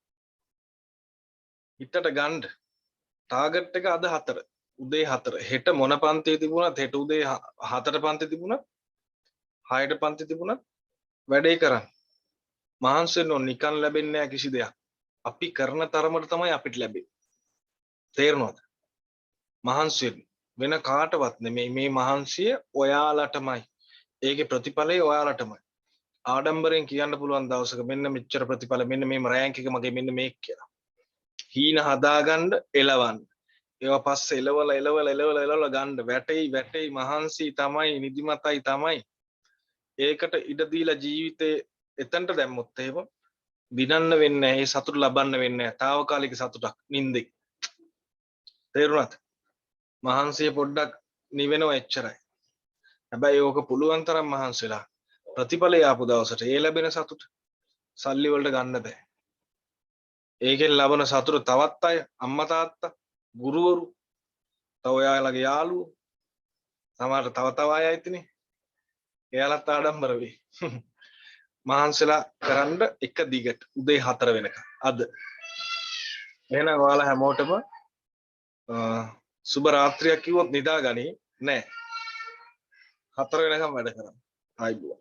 හිතට ගන්න. ටාගට් එක අද 4. උදේ 4. හෙට මොන පන්තියේ තිබුණත් හෙට උදේ 4ට පන්ති තිබුණත් 6ට පන්ති තිබුණත් වැඩේ කරන්න. මහන්සි වෙන්න ඕන. නිකන් ලැබෙන්නේ නැහැ කිසි දෙයක්. අපි කරන තරමට තමයි අපිට ලැබෙන්නේ. තේරෙනවද? මහන්සි වෙන කාටවත් නෙමෙයි. මේ මහන්සිය ඔයාලටමයි. ඒකේ ප්‍රතිඵලය ඔයාලටමයි. ආඩම්බරෙන් කියන්න පුළුවන් දවසක මෙන්න මෙච්චර ප්‍රතිඵල මෙන්න මේ රෑන්ක් එක මගේ මෙන්න මේක කියලා. හීන හදාගන්න එලවන්න. ඒවා පස්සේ එලවල ගන්න වැටෙයි මහන්සි තමයි නිදිමතයි තමයි. ඒකට ඉඩ දීලා ජීවිතේ එතනට දැම්මොත් එහෙම දිනන්න වෙන්නේ නැහැ. ඒ සතුට ලබන්න වෙන්නේ නැහැ. తాවකාලික සතුටක් නින්දේ. තේරුණාද? මහන්සිය පොඩ්ඩක් නිවෙනවා එච්චරයි. හැබැයි ඕක පුළුවන් තරම් මහන්සිලා ප්‍රතිඵලය ආපු දවසට ඒ ලැබෙන සතුට සල්ලි වලට ගන්න බෑ. ඒකෙන් ලබන සතුට තවත් අය අම්මා තාත්තා ගුරුවරු තව ඔයාලගේ යාළුවෝ සමහරට තව අය ඇතිනේ. එයාලත් ආඩම්බර වෙයි. මහන්සිලා කරන්න එක දිගට උදේ 4 වෙනකන් අද. එහෙනම් ඔයාලා හැමෝටම සුබ රාත්‍රියක් කිව්වොත් නිදාගනි නෑ. 4 වෙනකම් වැඩ කරන්න. ආයිබුවා.